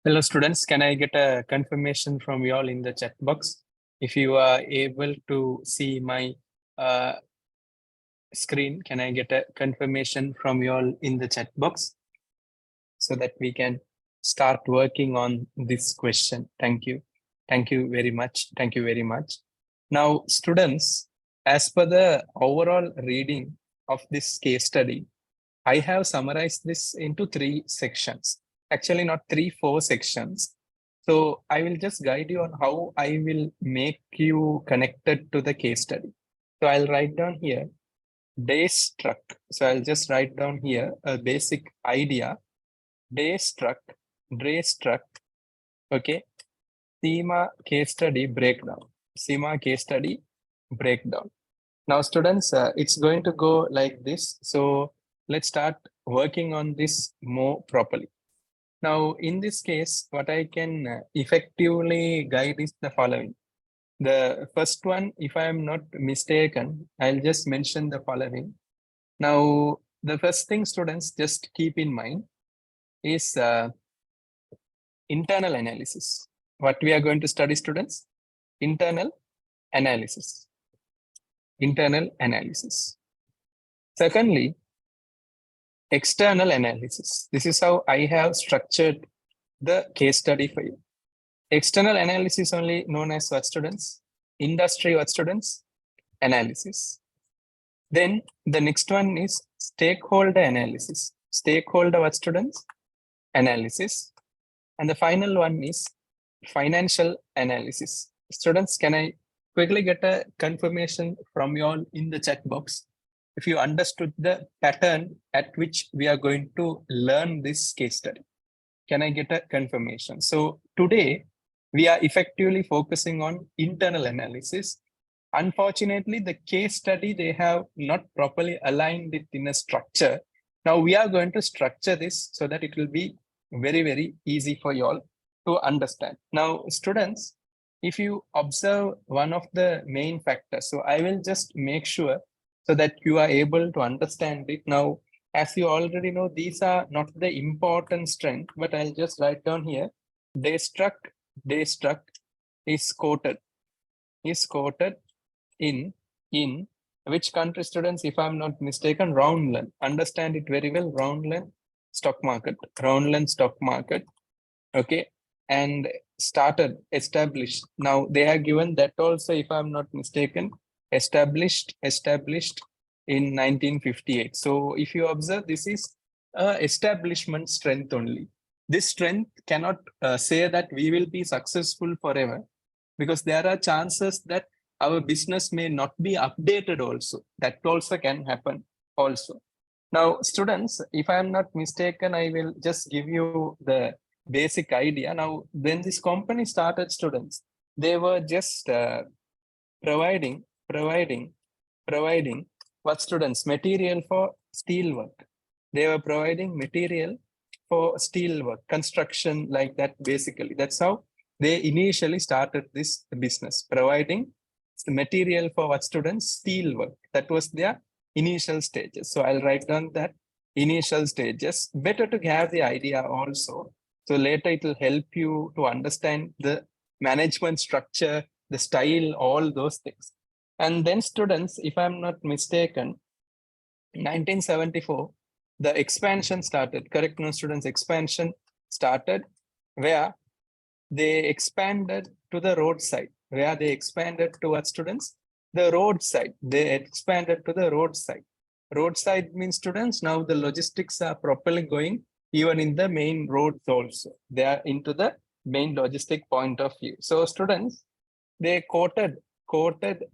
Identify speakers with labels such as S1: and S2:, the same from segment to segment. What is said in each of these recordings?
S1: Hello students, can I get a confirmation from you all in the chat box? If you are able to see my screen, can I get a confirmation from you all in the chat box so that we can start working on this question? Thank you. Thank you very much. Thank you very much. Now, students, as per the overall reading of this case study, I have summarized this into 3 sections. Actually, not 3, 4 sections. So I will just guide you on how I will make you connected to the case study. So I'll write down here DaysTruck. So I'll just write down here a basic idea. DaysTruck, okay. CIMA case study breakdown. CIMA case study breakdown. Now, students, it's going to go like this. So let's start working on this more properly. Now, in this case, what I can effectively guide is the following. The first one, if I am not mistaken, I'll just mention the following. Now, the first thing students just keep in mind is internal analysis. What we are going to study, students? Internal analysis. Internal analysis. Secondly, external analysis. This is how I have structured the case study for you. External analysis only known as what, students? Industry what, students? Analysis. Then the next one is stakeholder analysis. Stakeholder what, students? Analysis. And the final one is financial analysis. Students, can I quickly get a confirmation from you all in the chat box if you understood the pattern at which we are going to learn this case study? Can I get a confirmation? So today we are effectively focusing on internal analysis. Unfortunately, the case study, they have not properly aligned it in a structure. Now we are going to structure this so that it will be very, very easy for you all to understand. Now, students, if you observe one of the main factors, so I will just make sure so that you are able to understand it. Now, as you already know, these are not the important strength, but I'll just write down here. DaysTruck is quoted in which country, students? If I'm not mistaken, Roundland. Understand it very well. Roundland stock market. Okay, and established. Now they have given that also, if I'm not mistaken, established in 1958. So if you observe, this is establishment strength only. This strength cannot say that we will be successful forever, because there are chances that our business may not be updated also. That also can happen also. Now, students, if I'm not mistaken, I will just give you the basic idea. Now, when this company started, students, they were just providing what, students? Material for steel work. They were providing material for steel work, construction, like that. Basically, that's how they initially started this business, providing the material for what, students? Steel work. That was their initial stages. So I'll write down that initial stages. Better to have the idea also. So later it will help you to understand the management structure, the style, all those things. And then, students, if I'm not mistaken, 1974, the expansion started. Correct, no, students? Expansion started where they expanded to the roadside. Where they expanded to what, students? The roadside. They expanded to the roadside. Roadside means, students, now the logistics are properly going even in the main roads also. They are into the main logistic point of view. So students, they quoted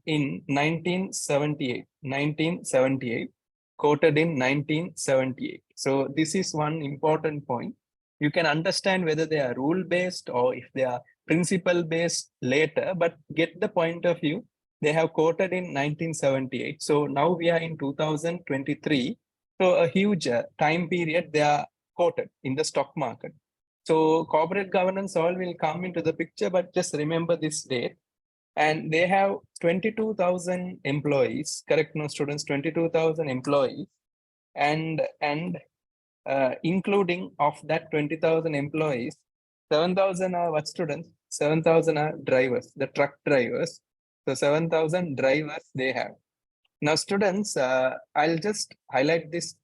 S1: in 1978, quoted in 1978. So this is one important point. You can understand whether they are rule based or if they are principle based later, but get the point of view. They have quoted in 1978. So now we are in 2023. So a huge time period they are quoted in the stock market. So corporate governance all will come into the picture, but just remember this date. And they have 22,000 employees, correct, no, students? 22,000 employees, and including of that 20,000 employees, 7,000 are what students? 7,000 are drivers, the truck drivers. So 7,000 drivers they have. Now students, I'll just highlight this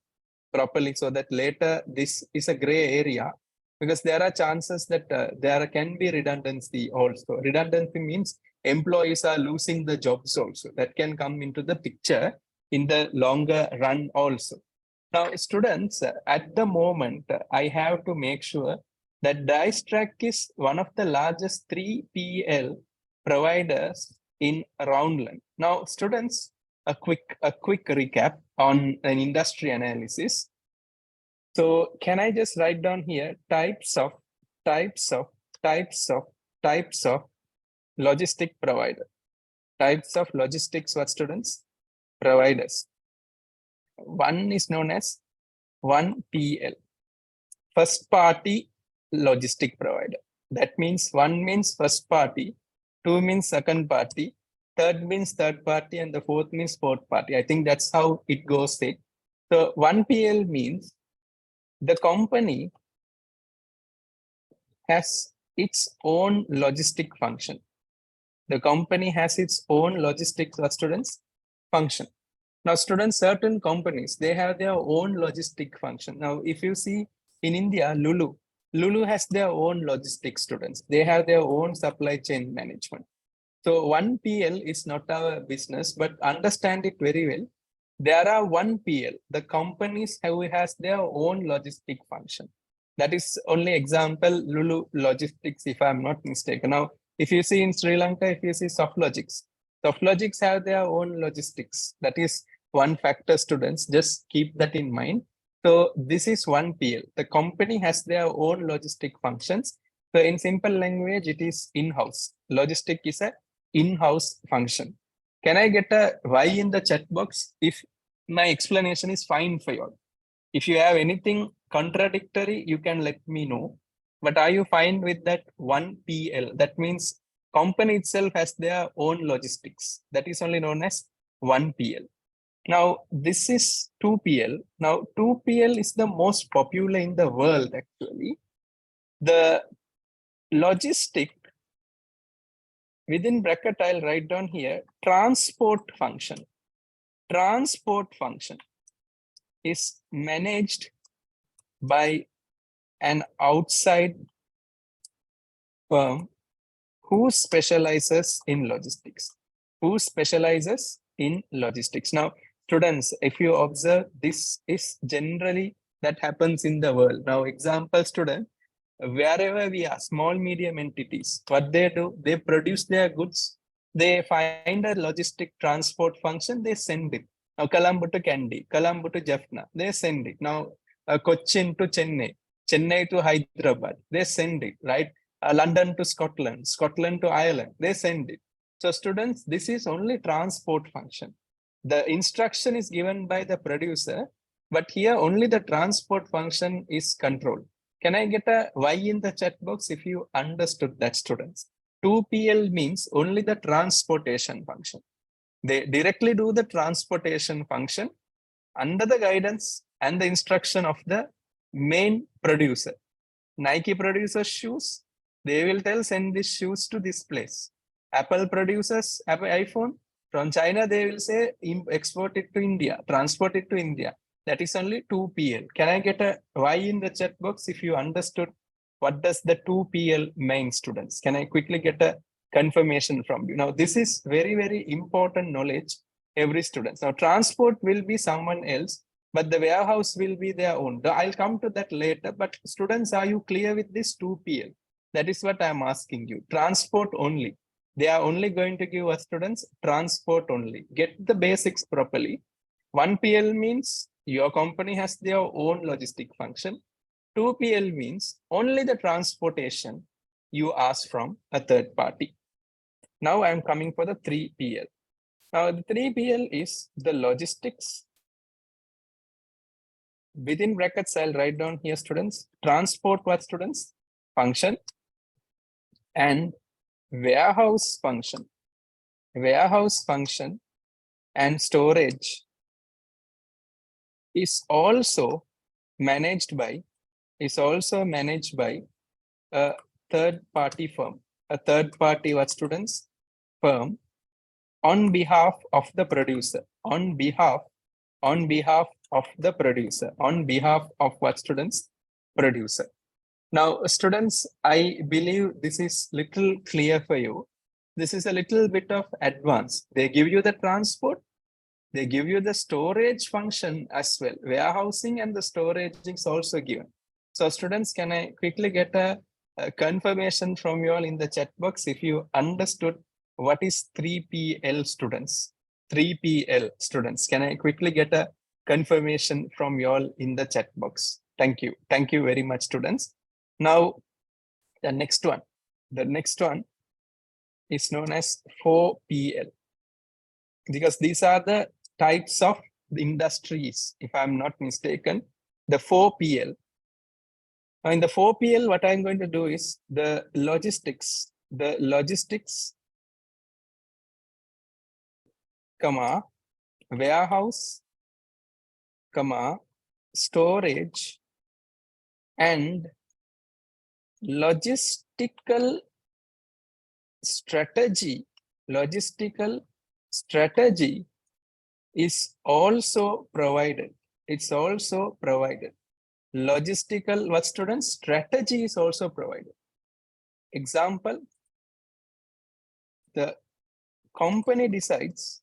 S1: properly so that later this is a gray area, because there are chances that there can be redundancy also. Redundancy means employees are losing the jobs also. That can come into the picture in the longer run also. Now students, at the moment, I have to make sure that Diastruk is one of the largest 3PL providers in Roundland. Now students, a quick recap on an industry analysis. So can I just write down here types of logistic provider? Types of logistics what students? Providers. One is known as 1PL, first party logistic provider. That means one means first party, two means second party, third means third party, and the fourth means fourth party. I think that's how it goes. So 1PL means the company has its own logistic function. The company has its own logistics students function. Now students, certain companies, they have their own logistic function. Now, if you see in India, Lulu has their own logistics students. They have their own supply chain management. So 1PL is not our business, but understand it very well. There are 1PL, the companies who has their own logistic function. That is only example Lulu Logistics, if I'm not mistaken. Now, if you see in Sri Lanka, if you see Softlogics have their own logistics. That is one factor, students. Just keep that in mind. So this is 1PL. The company has their own logistic functions. So in simple language, it is in-house. Logistic is a in-house function. Can I get a Y in the chat box if my explanation is fine for you all? If you have anything contradictory, you can let me know. But are you fine with that 1PL? That means company itself has their own logistics. That is only known as 1PL. Now, this is 2PL. Now, 2PL is the most popular in the world, actually. The logistic, within bracket, I'll write down here, transport function. Transport function is managed by an outside firm who specializes in logistics. Who specializes in logistics. Now, students, if you observe, this is generally that happens in the world. Now, example student, wherever we are, small, medium entities, what they do, they produce their goods, they find a logistic transport function, they send it. Now, Colombo to Kandy, Colombo to Jaffna, they send it. Now, Cochin to Chennai, Chennai to Hyderabad, they send it, right? London to Scotland, Scotland to Ireland, they send it. So students, this is only transport function. The instruction is given by the producer, but here only the transport function is controlled. Can I get a Y in the chat box if you understood that, students? 2PL means only the transportation function. They directly do the transportation function under the guidance and the instruction of the main producer. Nike produces shoes. They will tell send these shoes to this place. Apple produces iPhone. From China, they will say export it to India, transport it to India. That is only 2PL. Can I get a Y in the chat box if you understood what does the 2PL mean, students? Can I quickly get a confirmation from you? Now, this is very, very important knowledge, every student. Now, transport will be someone else, but the warehouse will be their own. I'll come to that later, but students, are you clear with this 2PL? That is what I'm asking you. Transport only. They are only going to give us students transport only. Get the basics properly. 1PL means your company has their own logistic function. 2PL means only the transportation you ask from a third party. Now I'm coming for the 3PL. Now the 3PL is the logistics. Within brackets, I'll write down here, students, transport what students? Function and warehouse function. Warehouse function and storage is also managed by a third-party firm, a third-party what students? Firm on behalf of the producer, on behalf of the producer, on behalf of what students? Producer. Now, students, I believe this is little clear for you. This is a little bit of advanced. They give you the transport, they give you the storage function as well. Warehousing and the storage is also given. So students, can I quickly get a confirmation from you all in the chat box if you understood what is 3PL students? 3PL students, can I quickly get a confirmation from you all in the chat box? Thank you. Thank you very much, students. Now, the next one is known as 4PL, because these are the types of industries, if I'm not mistaken, the 4PL. Now in the 4PL, what I'm going to do is the logistics, comma, warehouse, comma, storage, and logistical strategy is also provided. It's also provided. Logistical, what students? Strategy is also provided. Example, the company decides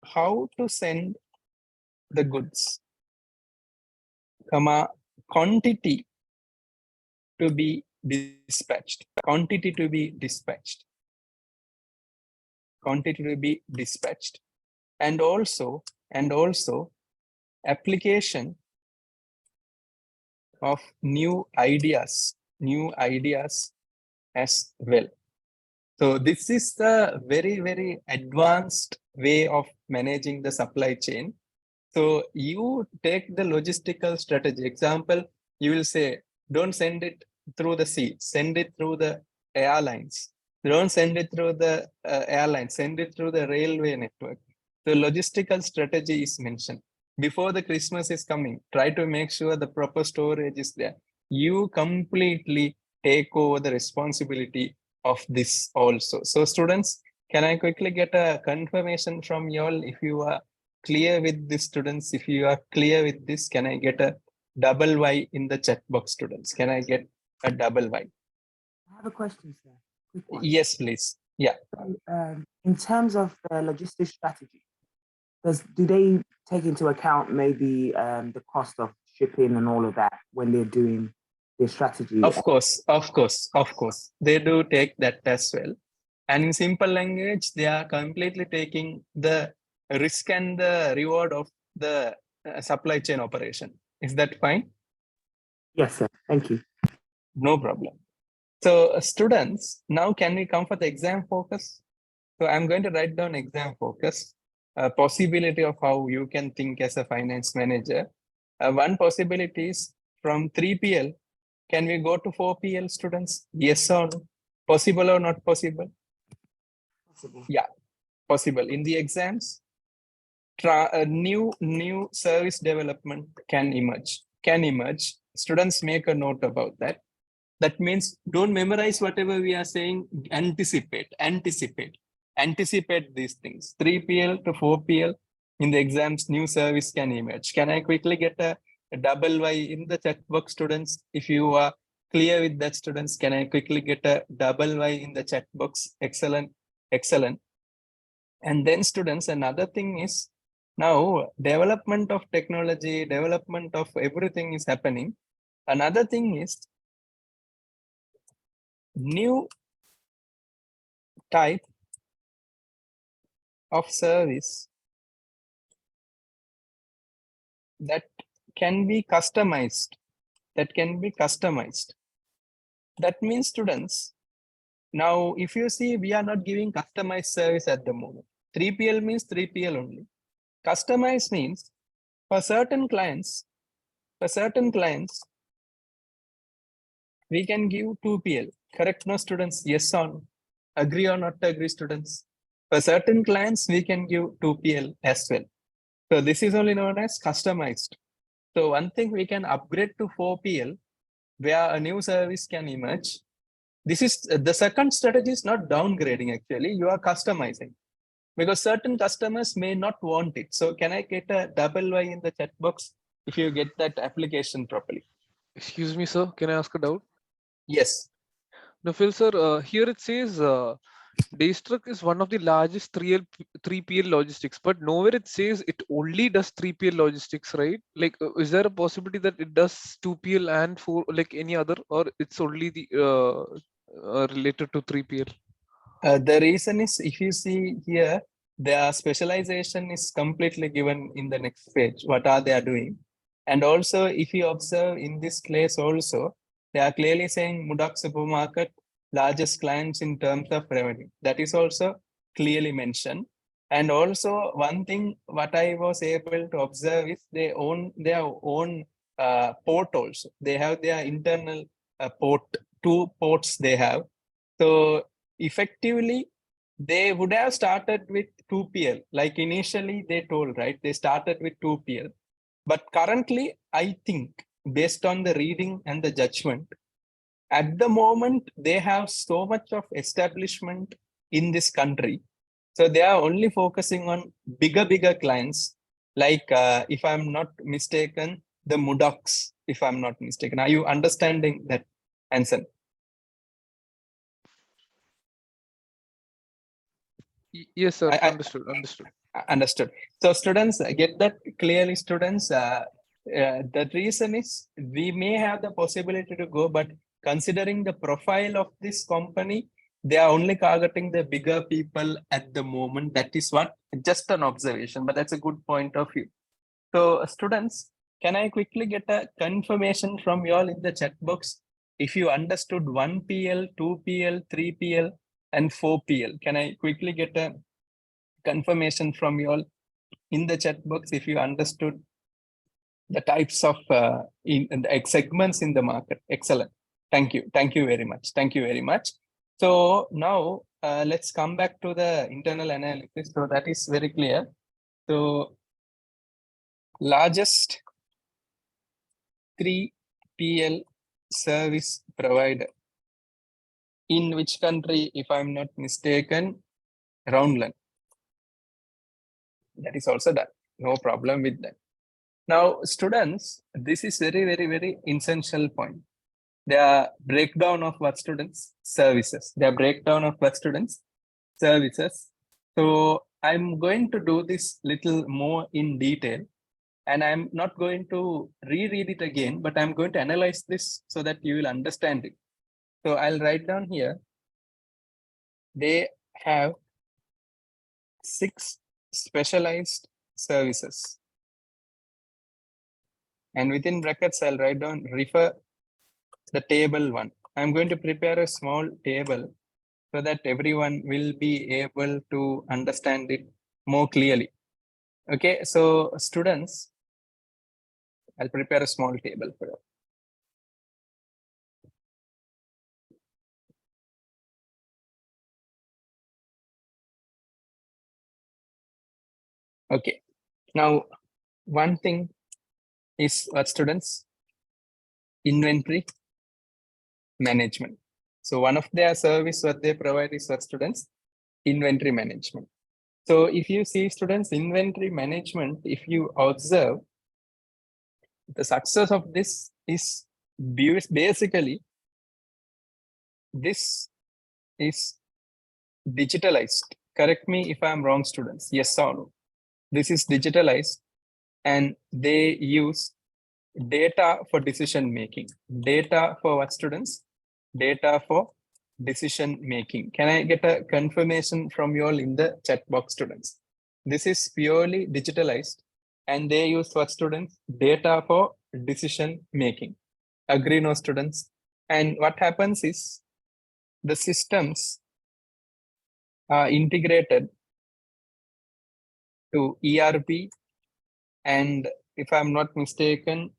S1: how to send the goods, comma, quantity to be dispatched, quantity to be dispatched, and also application of new ideas as well. So this is the very, very advanced way of managing the supply chain. So you take the logistical strategy. Example, you will say, don't send it through the sea, send it through the airlines. Don't send it through the airlines, send it through the railway network. The logistical strategy is mentioned. Before the Christmas is coming, try to make sure the proper storage is there. You completely take over the responsibility of this also. So students, can I quickly get a confirmation from you all if you are clear with this, students? If you are clear with this, can I get a double Y in the chat box, students? Can I get a double Y?
S2: I have a question, sir. Quick one.
S1: Yes, please. Yeah.
S2: In terms of logistics strategy, do they take into account maybe the cost of shipping and all of that when they're doing their strategy?
S1: Of course. They do take that as well. And in simple language, they are completely taking the risk and the reward of the supply chain operation. Is that fine?
S2: Yes, sir. Thank you.
S1: No problem. So students, now can we come for the exam focus? So I'm going to write down exam focus, a possibility of how you can think as a finance manager. One possibility is from 3PL, can we go to 4PL, students? Yes or no? Possible or not possible?
S2: Possible.
S1: Yeah, possible. In the exams, new service development can emerge. Students, make a note about that. That means don't memorize whatever we are saying, anticipate these things. 3PL to 4PL in the exams, new service can emerge. Can I quickly get a double Y in the chat box, students? If you are clear with that, students, can I quickly get a double Y in the chat box? Excellent. And then students, another thing is now development of technology, development of everything is happening. Another thing is new type of service that can be customized. That means, students, now if you see, we are not giving customized service at the moment. 3PL means 3PL only. Customized means for certain clients, we can give 2PL. Correct, no, students? Yes or no? Agree or not agree, students? For certain clients, we can give 2PL as well. So this is only known as customized. So one thing we can upgrade to 4PL where a new service can emerge. This is the second strategy is not downgrading actually, you are customizing because certain customers may not want it. So can I get a double Y in the chat box if you get that application properly?
S3: Excuse me, sir. Can I ask a doubt?
S1: Yes.
S3: No, Phil, sir. Here it says DaysTruck is one of the largest 3PL logistics, but nowhere it says it only does 3PL logistics, right? Like, is there a possibility that it does 2PL and 4, like any other, or it's only the related to 3PL?
S1: The reason is if you see here, their specialization is completely given in the next page. What are they doing? And also, if you observe in this place also, they are clearly saying Mudak Supermarket, largest clients in terms of revenue. That is also clearly mentioned. And also one thing what I was able to observe is they own their own port also. They have their internal port, 2 ports they have. So effectively, they would have started with 2PL. Like initially they told, right? They started with 2PL. But currently, I think based on the reading and the judgment, at the moment, they have so much of establishment in this country. So they are only focusing on bigger clients. Like if I'm not mistaken, the Mudaks, if I'm not mistaken. Are you understanding that, Anson?
S3: Yes, sir.
S1: I-
S3: Understood.
S1: Understood. So students, get that clearly, students. The reason is we may have the possibility to go, but considering the profile of this company, they are only targeting the bigger people at the moment. That is what, just an observation, but that's a good point of view. So students, can I quickly get a confirmation from you all in the chat box? If you understood 1PL, 2PL, 3PL, and 4PL, can I quickly get a confirmation from you all in the chat box if you understood the types of in the segments in the market? Excellent. Thank you. Thank you very much. Thank you very much. So now let's come back to the internal analysis. So that is very clear. So largest 3PL service provider in which country, if I'm not mistaken, Roundland. That is also done. No problem with that. Now, students, this is very essential point. The breakdown of what students? Services. The breakdown of what students? Services. So I'm going to do this little more in detail, and I'm not going to reread it again, but I'm going to analyze this so that you will understand it. So I'll write down here. They have 6 specialized services. And within brackets, I'll write down refer the table 1. I'm going to prepare a small table so that everyone will be able to understand it more clearly. Okay, so students, I'll prepare a small table for you. Okay, now one thing is what students? Inventory management. So one of their service what they provide is what students? Inventory management. So if you see students, inventory management, if you observe, the success of this is basically this is digitalized. Correct me if I'm wrong, students. Yes or no? This is digitalized and they use data for decision making. Data for what, students? Data for decision making. Can I get a confirmation from you all in the chat box, students? This is purely digitalized and they use what, students? Data for decision making. Agree, no, students? And what happens is the systems are integrated to ERP and, if I'm not mistaken,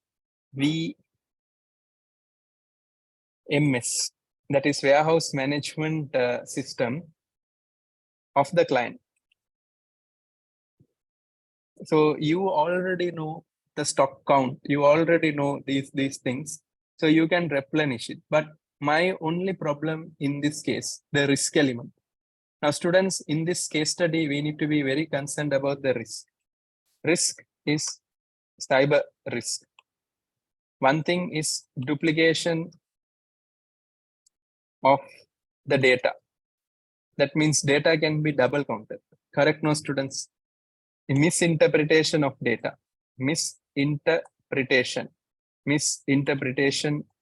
S1: VMS, that is warehouse management system of the client. So you already know the stock count. You already know these things, so you can replenish it. But my only problem in this case, the risk element. Now, students, in this case study, we need to be very concerned about the risk. Risk is cyber risk. One thing is duplication of the data. That means data can be double counted. Correct, no, students? Misinterpretation of data. Misinterpretation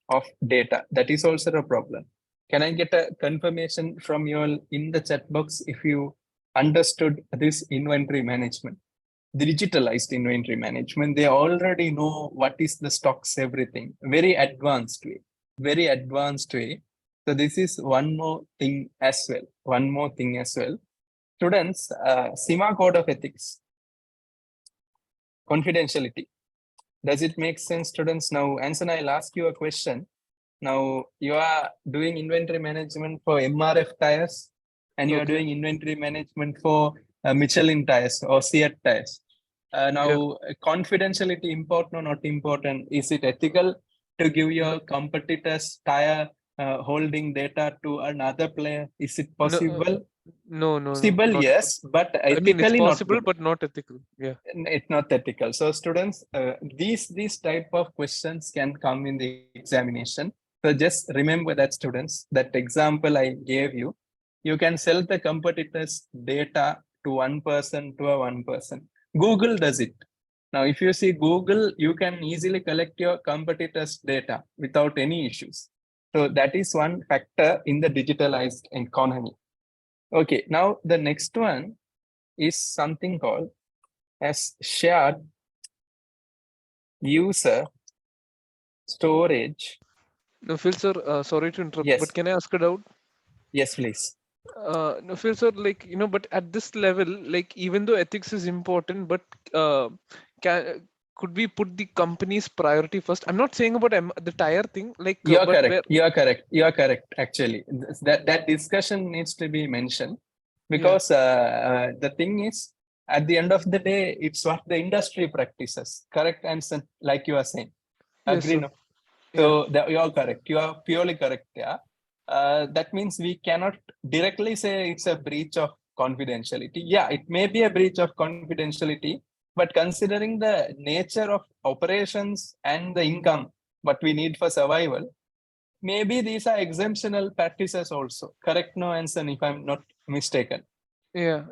S1: of data. That is also a problem. Can I get a confirmation from you all in the chat box if you understood this inventory management? The digitalized inventory management, they already know what is the stocks, everything. Very advanced way. Very advanced way. So this is one more thing as well. One more thing as well. Students, CIMA Code of Ethics. Confidentiality. Does it make sense, students? Now, Anson, I'll ask you a question. Now, you are doing inventory management for MRF tires, and you are doing inventory management for Michelin tires or Seat tires. Now, confidentiality important or not important? Is it ethical to give your competitors tire holding data to another player? Is it possible?
S3: No.
S1: Possible,
S3: Not
S1: yes, but
S3: I mean, it's
S1: ethically
S3: possible,
S1: not.
S3: but not ethical. Yeah.
S1: It's not ethical. So students, these type of questions can come in the examination. So just remember that, students, that example I gave you, you can sell the competitors' data to one person to a one person. Google does it. Now, if you see Google, you can easily collect your competitors' data without any issues. So that is one factor in the digitalized economy. Okay, now the next one is something called as shared user storage.
S3: No, Phil sir, sorry to interrupt,
S1: Yes.
S3: but can I ask a doubt?
S1: Yes, please.
S3: No, Phil sir, like, but at this level, like, even though ethics is important, but could we put the company's priority first? I'm not saying about the tire thing, like,
S1: You're
S3: but
S1: correct. You're correct. You're correct. Actually, that discussion needs to be mentioned because the thing is, at the end of the day, it's what the industry practices. Correct answer, like you are saying.
S3: Yes,
S1: Agree,
S3: sir.
S1: no? So you are correct. You are purely correct. Yeah. That means we cannot directly say it's a breach of confidentiality. Yeah, it may be a breach of confidentiality, but considering the nature of operations and the income, what we need for survival, maybe these are exemptional practices also. Correct, no, Anson, if I'm not mistaken.
S3: Yeah.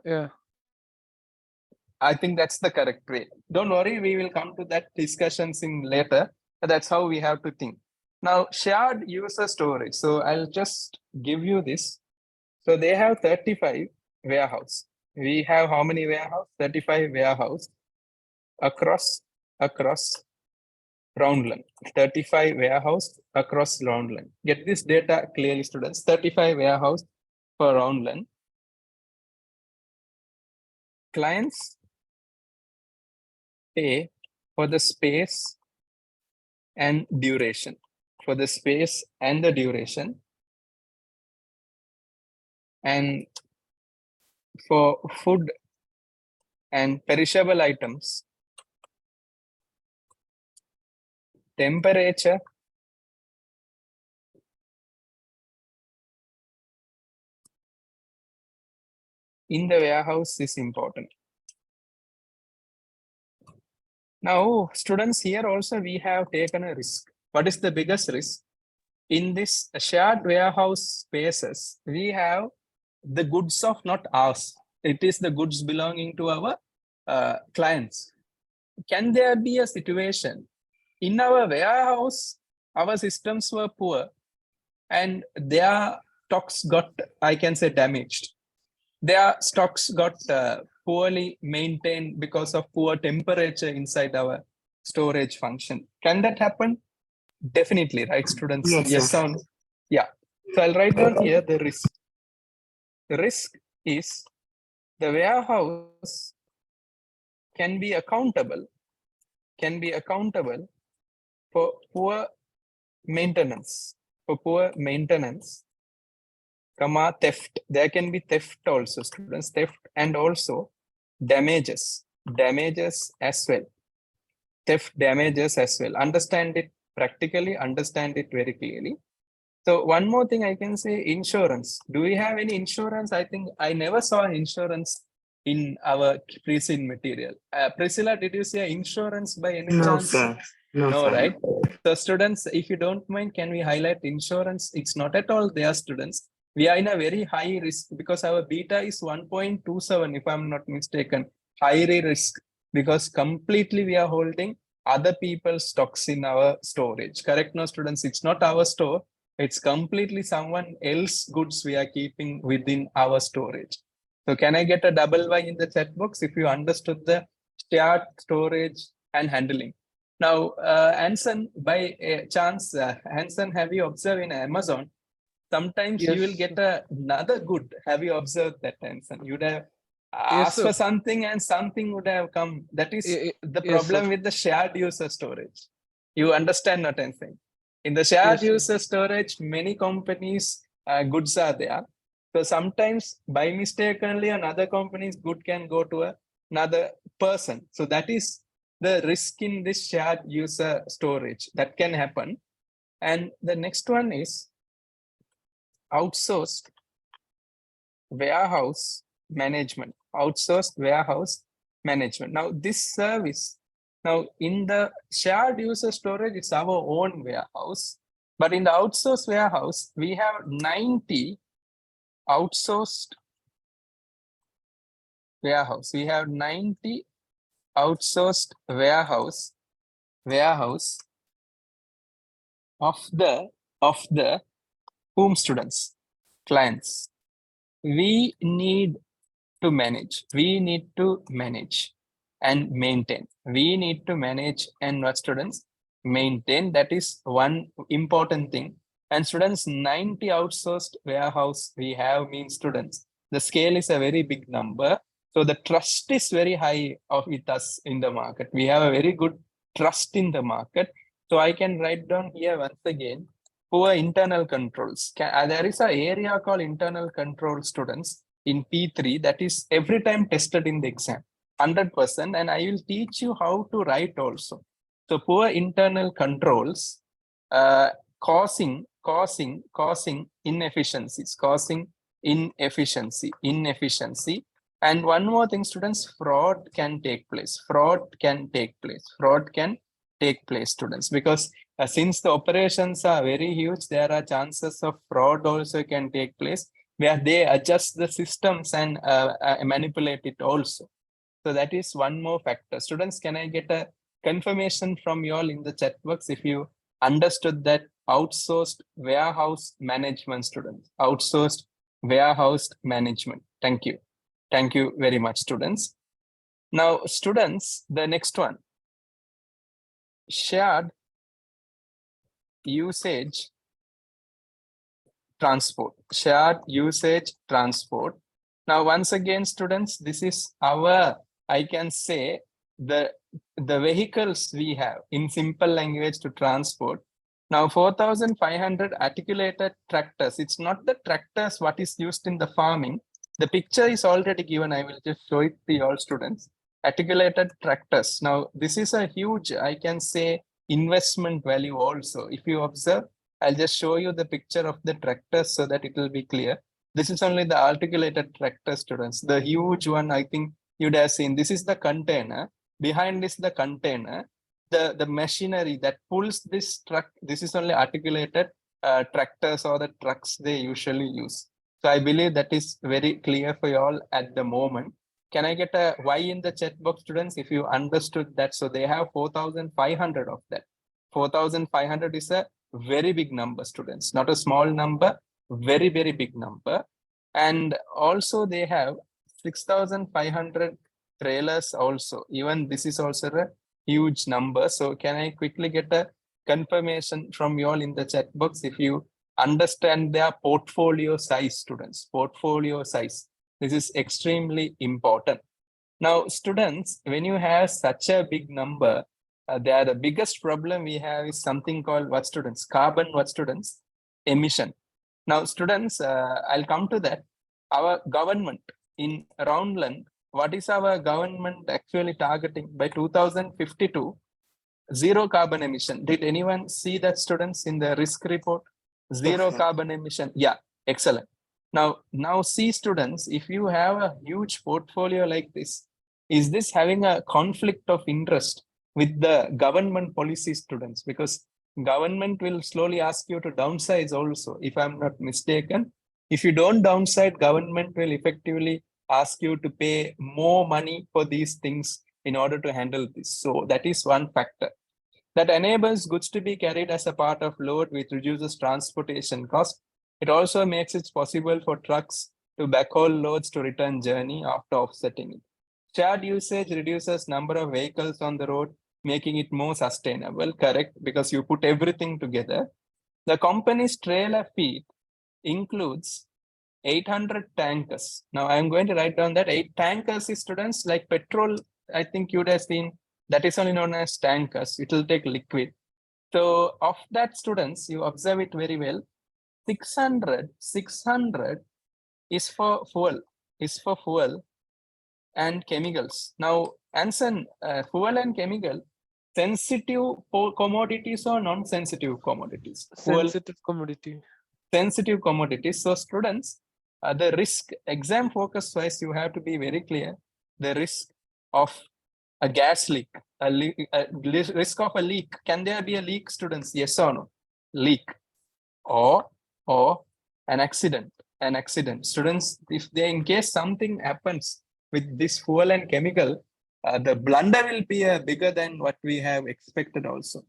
S1: I think that's the correct way. Don't worry, we will come to that discussions in later. That's how we have to think. Now, shared user storage. So I'll just give you this. So they have 35 warehouse. We have how many warehouse? 35 warehouse across Roundland. 35 warehouse across Roundland. Get this data clearly, students. 35 warehouse for Roundland. Clients pay for the space and duration. For the space and the duration. And for food and perishable items, temperature in the warehouse is important. Now, students, here also we have taken a risk. What is the biggest risk? In this shared warehouse spaces, we have the goods of not ours. It is the goods belonging to our clients. Can there be a situation in our warehouse, our systems were poor and their stocks got, I can say, damaged. Their stocks got poorly maintained because of poor temperature inside our storage function. Can that happen? Definitely, right, students?
S2: Yes, sir.
S1: or no? Yeah. So I'll write down here the risk. The risk is the warehouse can be accountable for poor maintenance, comma, theft. There can be theft also, students, theft, and also damages as well. theft damages as well. Understand it practically, understand it very clearly. So one more thing I can say, insurance. Do we have any insurance? I think I never saw insurance in our pre-scene material. Priscilla, did you say insurance by any
S2: No,
S1: chance?
S2: sir. No,
S1: No,
S2: sir.
S1: right? So students, if you don't mind, can we highlight insurance? It's not at all there, students. We are in a very high risk because our beta is 1.27, if I'm not mistaken, high risk, because completely we are holding other people's stocks in our storage. Correct now, students? It's not our store. It's completely someone else's goods we are keeping within our storage. So can I get a double Y in the chat box if you understood the shared storage and handling? Now, Hanson, by chance, Hanson, have you observed in Amazon, sometimes you will
S3: Yes.
S1: get another good. Have you observed that, Hanson? You'd have
S3: Yes,
S1: asked
S3: sir.
S1: for something and something would have come. That is the
S3: Yes, sir.
S1: problem with the shared user storage. You understand what I'm saying? In the shared
S3: Yes, sir.
S1: user storage, many companies' goods are there. So sometimes by mistakenly another company's good can go to another person. So that is the risk in this shared user storage that can happen. And the next one is outsourced warehouse management. Outsourced warehouse management. Now this service, now in the shared user storage, it's our own warehouse. But in the outsourced warehouse, we have 90 outsourced warehouse. We have 90 outsourced warehouse of the whom students, clients. We need to manage. We need to manage and maintain. We need to manage and what students maintain. That is one important thing. And students, 90 outsourced warehouse we have means students. The scale is a very big number. So the trust is very high with us in the market. We have a very good trust in the market. So I can write down here once again, poor internal controls. There is an area called internal control students in P3 that is every time tested in the exam, 100%. And I will teach you how to write also. So poor internal controls causing inefficiencies, inefficiency. And one more thing, students, fraud can take place, students, because since the operations are very huge, there are chances of fraud also can take place where they adjust the systems and manipulate it also. So that is one more factor. Students, can I get a confirmation from you all in the chat box if you understood that outsourced warehouse management, students? Outsourced warehouse management. Thank you. Thank you very much, students. Now, students, the next one. Shared usage transport. Shared usage transport. Now, once again, students, this is our, I can say, the vehicles we have in simple language to transport. Now, 4,500 articulated tractors. It's not the tractors what is used in the farming. The picture is already given. I will just show it to all students. Articulated tractors. Now, this is a huge, I can say, investment value also. If you observe, I'll just show you the picture of the tractors so that it will be clear. This is only the articulated tractor, students. The huge one, I think you'd have seen. This is the container. Behind is the container. The machinery that pulls this truck, this is only articulated tractors or the trucks they usually use. So I believe that is very clear for you all at the moment. Can I get a Y in the chat box, students, if you understood that? So they have 4,500 of that. 4,500 is a very big number, students, not a small number, very, very big number. And also they have 6,500 trailers also. Even this is also a huge number. So can I quickly get a confirmation from you all in the chat box if you understand their portfolio size, students? Portfolio size. This is extremely important. Now, students, when you have such a big number, the biggest problem we have is something called what, students? Carbon, what, students? Emission. Now, students, I'll come to that. Our government in Roundland, what is our government actually targeting? By 2052, zero carbon emission. Did anyone see that, students, in the risk report? Zero
S2: Yes,
S1: carbon emission. Yeah, excellent. Now see, students, if you have a huge portfolio like this, is this having a conflict of interest with the government policy, students? Because government will slowly ask you to downsize also, if I'm not mistaken. If you don't downside, government will effectively ask you to pay more money for these things in order to handle this. So that is one factor that enables goods to be carried as a part of load, which reduces transportation cost. It also makes it possible for trucks to backhaul loads to return journey after offsetting it. Shared usage reduces number of vehicles on the road, making it more sustainable. Correct, because you put everything together. The company's trailer fleet includes 800 tankers. Now I'm going to write down that 8 tankers is, students, like petrol. I think you would have seen that is only known as tankers. It will take liquid. So of that, students, you observe it very well. 600 is for fuel and chemicals. Now, Anson, fuel and chemical, sensitive commodities or non-sensitive commodities? Fuel,
S3: Sensitive commodity.
S1: sensitive commodities. So students, the risk, exam focus wise, you have to be very clear. The risk of a gas leak, risk of a leak. Can there be a leak, students? Yes or no? Leak or an accident. An accident. Students, if they, in case something happens with this fuel and chemical, the blunder will be bigger than what we have expected also.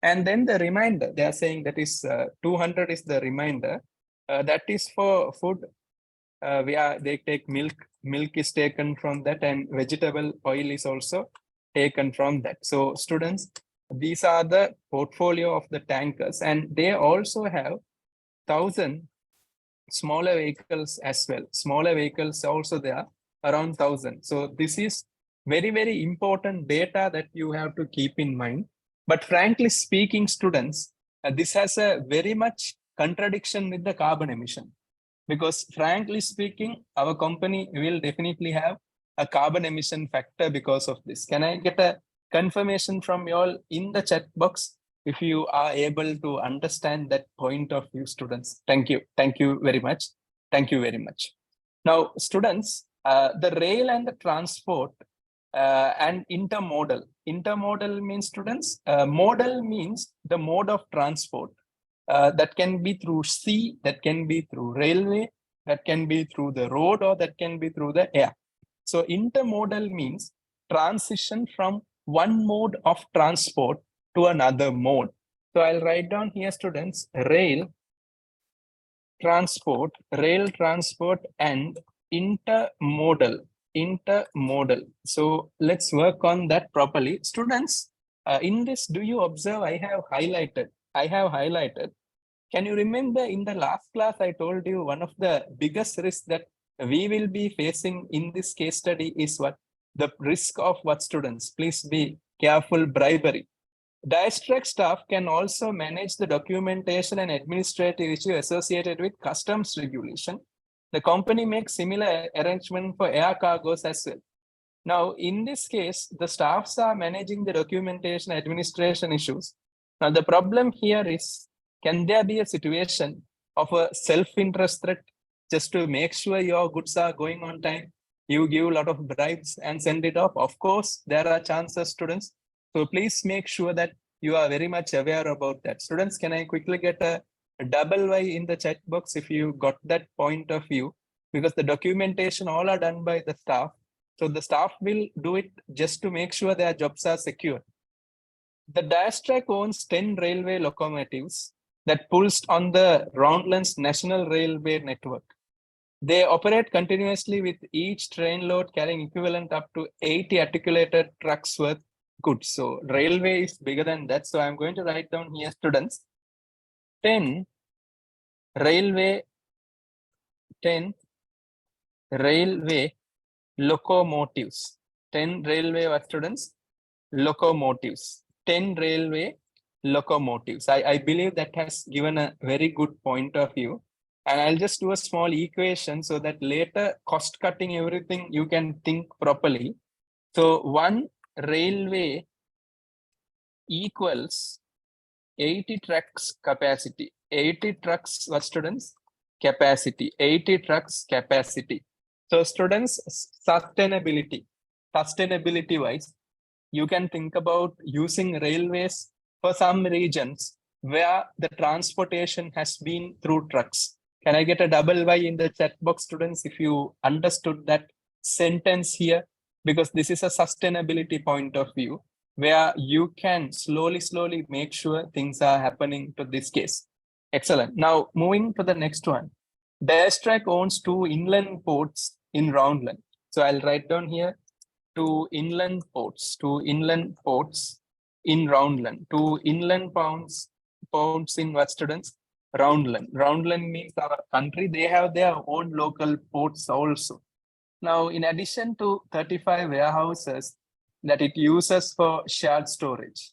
S1: And then the remainder, they are saying that is 200 is the remainder. That is for food. They take milk. Milk is taken from that, and vegetable oil is also taken from that. So students, these are the portfolio of the tankers, and they also have 1,000 smaller vehicles as well. Smaller vehicles also there, around 1,000. So this is very, very important data that you have to keep in mind. But frankly speaking, students, this has a very much contradiction with the carbon emission. Because frankly speaking, our company will definitely have a carbon emission factor because of this. Can I get a confirmation from you all in the chat box if you are able to understand that point of view, students? Thank you. Thank you very much. Thank you very much. Now, students, the rail and the transport and intermodal. Intermodal means, students, modal means the mode of transport. That can be through sea, that can be through railway, that can be through the road, or that can be through the air. So intermodal means transition from one mode of transport to another mode. So I'll write down here, students, rail transport, and intermodal. So let's work on that properly. Students, in this, do you observe I have highlighted? Can you remember in the last class, I told you one of the biggest risks that we will be facing in this case study is what? The risk of what, students? Please be careful, bribery. Diastruk staff can also manage the documentation and administrative issue associated with customs regulation. The company makes similar arrangement for air cargoes as well. Now, in this case, the staffs are managing the documentation administration issues. Now, the problem here is, can there be a situation of a self-interest threat just to make sure your goods are going on time? You give a lot of bribes and send it off. Of course, there are chances, students. So please make sure that you are very much aware about that. Students, can I quickly get a double Y in the chat box if you got that point of view? Because the documentation all are done by the staff. So the staff will do it just to make sure their jobs are secure. The Diastruk owns 10 railway locomotives that pulls on the Roundlands National Railway network. They operate continuously with each train load carrying equivalent up to 80 articulated trucks worth goods. So railway is bigger than that. So I'm going to write down here, students, 10 railway locomotives. 10 railway what, students? Locomotives. 10 railway locomotives. I believe that has given a very good point of view. And I'll just do a small equation so that later cost cutting everything you can think properly. So one railway equals 80 trucks capacity. 80 trucks, what students? Capacity. 80 trucks capacity. So students, sustainability wise, you can think about using railways for some regions where the transportation has been through trucks. Can I get a double Y in the chat box, students, if you understood that sentence here? Because this is a sustainability point of view where you can slowly make sure things are happening to this case. Excellent. Now moving to the next one. Diastruk owns 2 inland ports in Roundland. So I'll write down here 2 inland ports in Roundland. 2 inland ports in what, students? Roundland. Roundland means our country. They have their own local ports also. Now, in addition to 35 warehouses that it uses for shared storage,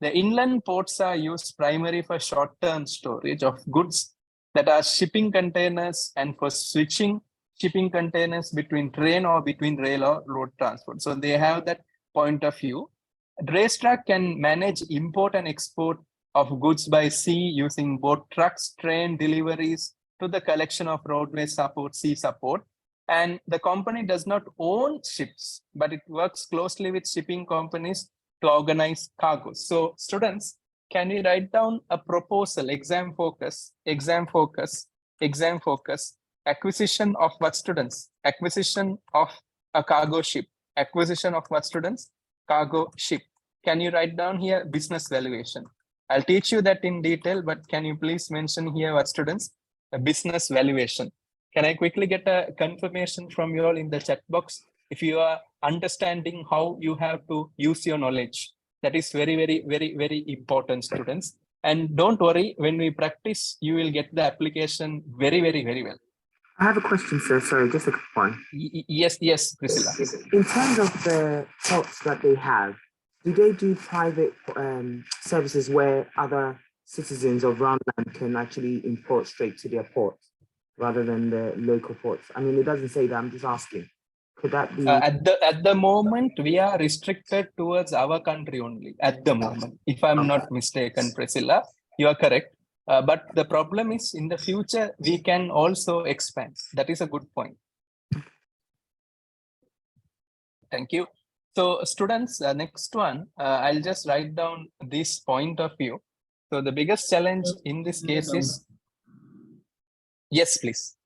S1: the inland ports are used primarily for short-term storage of goods that are shipping containers and for switching shipping containers between train or between rail or road transport. So they have that point of view. DaysTruck can manage import and export of goods by sea using both trucks, train deliveries to the collection of roadway support, sea support. And the company does not own ships, but it works closely with shipping companies to organize cargos. So students, can we write down a proposal, exam focus, acquisition of what, students? Acquisition of a cargo ship. Acquisition of what, students? Cargo ship. Can you write down here business valuation? I'll teach you that in detail, but can you please mention here what, students? A business valuation. Can I quickly get a confirmation from you all in the chat box if you are understanding how you have to use your knowledge? That is very important, students. And don't worry, when we practice, you will get the application very well.
S2: I have a question, sir. Sorry, just a quick one.
S1: Yes, Priscilla.
S2: In terms of the ports that they have, do they do private services where other citizens of Roundland can actually import straight to their ports rather than the local ports? I mean, it doesn't say that. I'm just asking. Could that be?
S1: At the moment, we are restricted towards our country only. At the moment, if I'm not mistaken, Priscilla, you are correct. But the problem is in the future, we can also expand. That is a good point. Thank you. So students, next one, I'll just write down this point of view. So the biggest challenge in this case is, yes, please.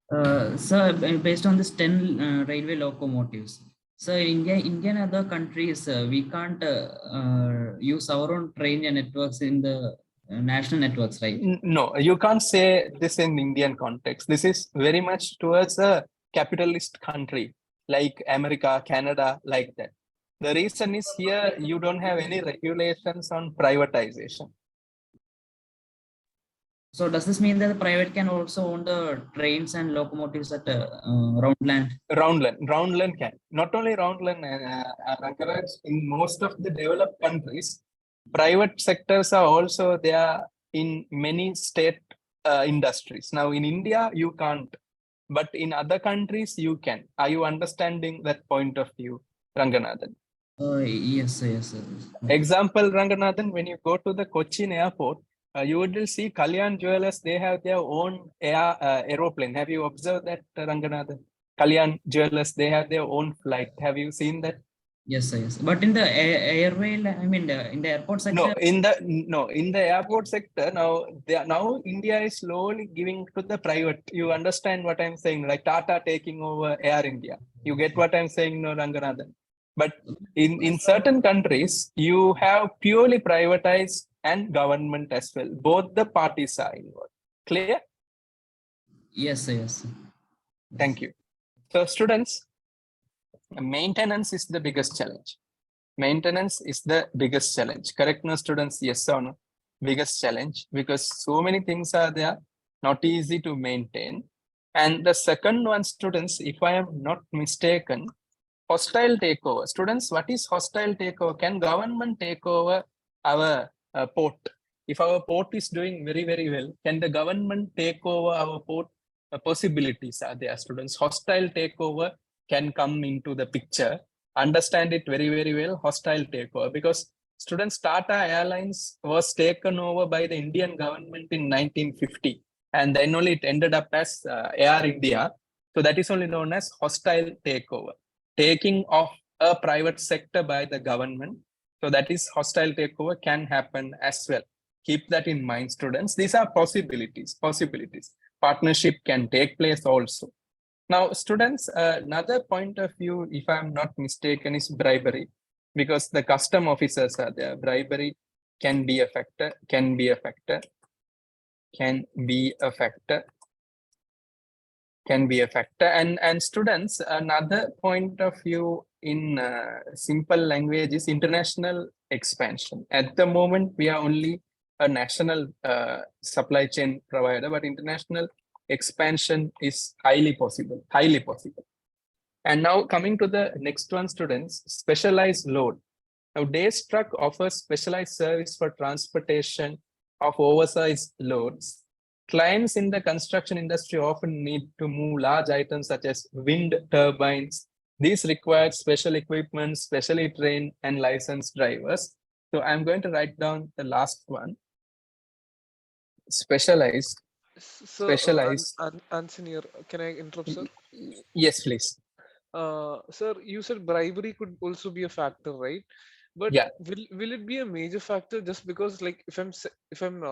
S4: So based on this 10 railway locomotives, so in Indian other countries, we can't use our own train networks in the national networks, right?
S1: No, you can't say this in Indian context. This is very much towards a capitalist country like America, Canada, like that. The reason is here, you don't have any regulations on privatization.
S4: So does this mean that the private can also own the trains and locomotives at Roundland?
S1: Roundland can. Not only Roundland, in most of the developed countries, private sectors are also there in many state industries. Now in India, you can't, but in other countries, you can. Are you understanding that point of view, Ranganathan?
S4: Yes.
S1: Example, Ranganathan, when you go to the Cochin airport, you will see Kalyan Jewelers, they have their own aeroplane. Have you observed that, Ranganathan? Kalyan Jewelers, they have their own flight. Have you seen that?
S4: Yes. But in the airway, I mean, in the airport sector.
S1: In the airport sector, now India is slowly giving to the private. You understand what I'm saying? Like Tata taking over Air India. You get what I'm saying, no, Ranganathan? But in certain countries, you have purely privatized and government as well. Both the parties are involved. Clear?
S4: Yes.
S1: Thank you. So students, maintenance is the biggest challenge. Maintenance is the biggest challenge. Correct, no, students? Yes or no? Biggest challenge, because so many things are there, not easy to maintain. And the second one, students, if I am not mistaken, hostile takeover. Students, what is hostile takeover? Can government take over our port? If our port is doing very well, can the government take over our port? Possibilities are there, students. Hostile takeover can come into the picture. Understand it very well, hostile takeover, because Students, Tata Airlines was taken over by the Indian government in 1950. And then only it ended up as Air India. So that is only known as hostile takeover. Taking of a private sector by the government. So that is hostile takeover can happen as well. Keep that in mind, students. These are possibilities. Partnership can take place also. Now, students, another point of view, if I'm not mistaken, is bribery, because the custom officers are there. Bribery can be a factor, And students, another point of view in simple language is international expansion. At the moment, we are only a national supply chain provider, but international expansion is highly possible. And now coming to the next one, students, specialized load. Now, DaysTruck offers specialized service for transportation of oversized loads. Clients in the construction industry often need to move large items such as wind turbines. These require special equipment, specially trained and licensed drivers. So I'm going to write down the last one. Specialized.
S3: Anson here, can I interrupt, sir?
S1: Yes, please.
S3: Sir, you said bribery could also be a factor, right? But
S1: yeah,
S3: will it be a major factor just because, like, if I'm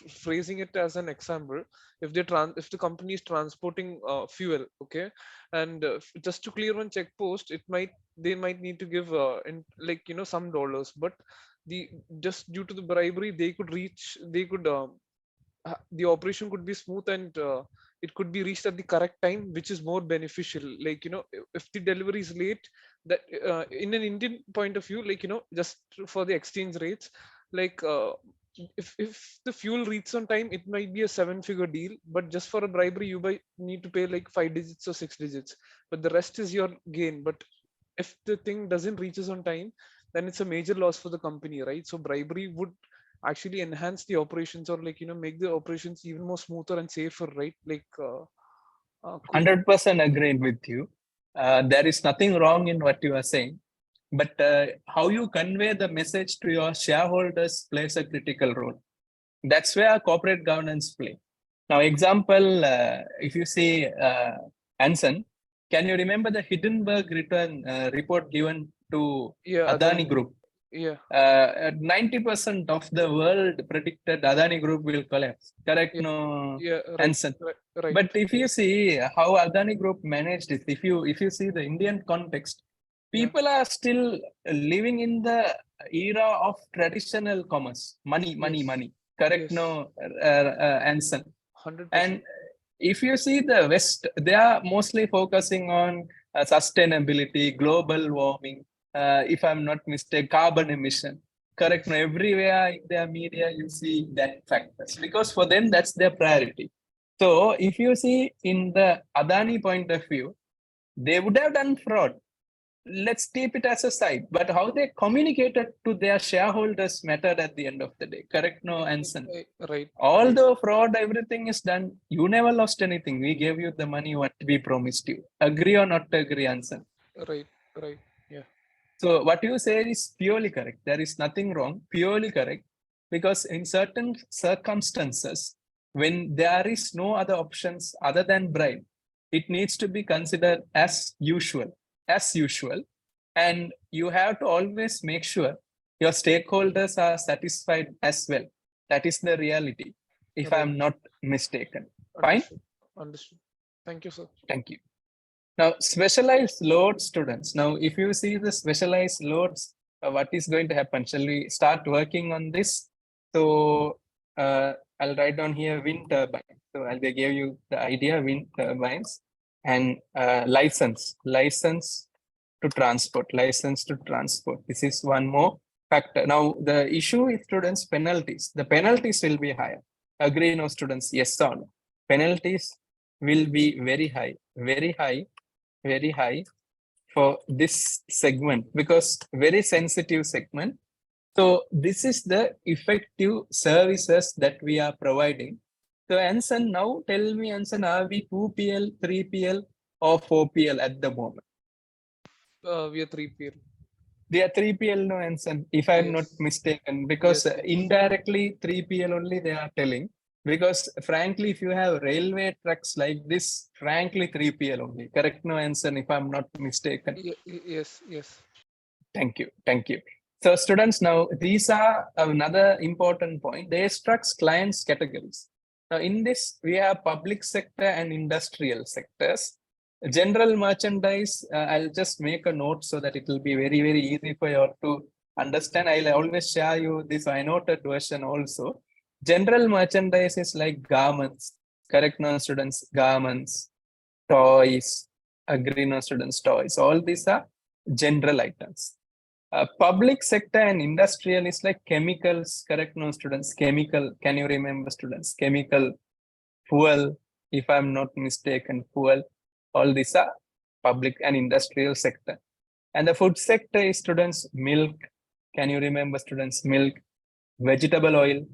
S3: phrasing it as an example, if the company is transporting fuel, okay, and just to clear one check post, they might need to give some dollars, but just due to the bribery the operation could be smooth and it could be reached at the correct time, which is more beneficial. Like, if the delivery is late, that in an Indian point of view, like, just for the exchange rates, like if the fuel reaches on time, it might be a 7-figure deal, but just for a bribery you need to pay like 5 digits or 6 digits, but the rest is your gain. But if the thing doesn't reaches on time, then it's a major loss for the company, right? So bribery would actually enhance the operations, or make the operations even more smoother and safer, right? Like
S1: 100% agreed with you. There is nothing wrong in what you are saying, but how you convey the message to your shareholders plays a critical role. That's where corporate governance play. Now, example, if you see Anson, can you remember the Hindenburg return report given to Adani Group?
S3: Yeah.
S1: 90% of the world predicted Adani Group will collapse. Correct?
S3: Yeah.
S1: No,
S3: Yeah, right,
S1: Anson.
S3: right.
S1: But if you see how Adani Group managed it, if you see the Indian context, people are still living in the era of traditional commerce, money. Correct?
S3: Yes.
S1: No, Anson.
S3: 100%.
S1: And if you see the West, they are mostly focusing on sustainability, global warming, if I'm not mistaken, carbon emission. Correct? No, everywhere in their media, you see that factors, because for them, that's their priority. So if you see in the Adani point of view, they would have done fraud. Let's keep it as a side, but how they communicated to their shareholders mattered at the end of the day. Correct? No, Anson.
S3: Right.
S1: Although fraud, everything is done, you never lost anything. We gave you the money what we promised you. Agree or not agree, Anson?
S3: Right. Yeah.
S1: So what you say is purely correct. There is nothing wrong, purely correct. Because in certain circumstances, when there is no other options other than bribe, it needs to be considered as usual. And you have to always make sure your stakeholders are satisfied as well. That is the reality, if I'm not mistaken. Fine?
S3: Understood. Thank you, sir.
S1: Thank you. Now, specialized load students. Now, if you see the specialized loads, what is going to happen? Shall we start working on this? So I'll write down here wind turbine. So I'll give you the idea, wind turbines and license to transport. This is one more factor. Now, the issue with students, penalties. The penalties will be higher. Agree, no, students? Yes or no? Penalties will be very high for this segment, because very sensitive segment. So this is the effective services that we are providing. So Anson, now tell me, Anson, are we 2PL, 3PL or 4PL at the moment?
S3: We are 3PL.
S1: They are 3PL, no answer, if I'm not
S3: Yes.
S1: mistaken, because
S3: Yes, yes.
S1: indirectly 3PL only they are telling. Because frankly, if you have railway trucks like this, frankly 3PL only. Correct, no answer, if I'm not mistaken.
S3: Yes, yes.
S1: Thank you. Thank you. So students, now these are another important point. DaysTruck's clients categories. Now in this, we have public sector and industrial sectors. General merchandise, I'll just make a note so that it will be very, very easy for you all to understand. I'll always share you this annotated version also. General merchandise is like garments, correct now students, garments, toys, agree now students, toys. All these are general items. Public sector and industrial is like chemicals, correct no students, chemical, can you remember students, chemical, fuel, if I'm not mistaken, fuel, all these are public and industrial sector. And the food sector is students, milk, can you remember students, milk, vegetable oil,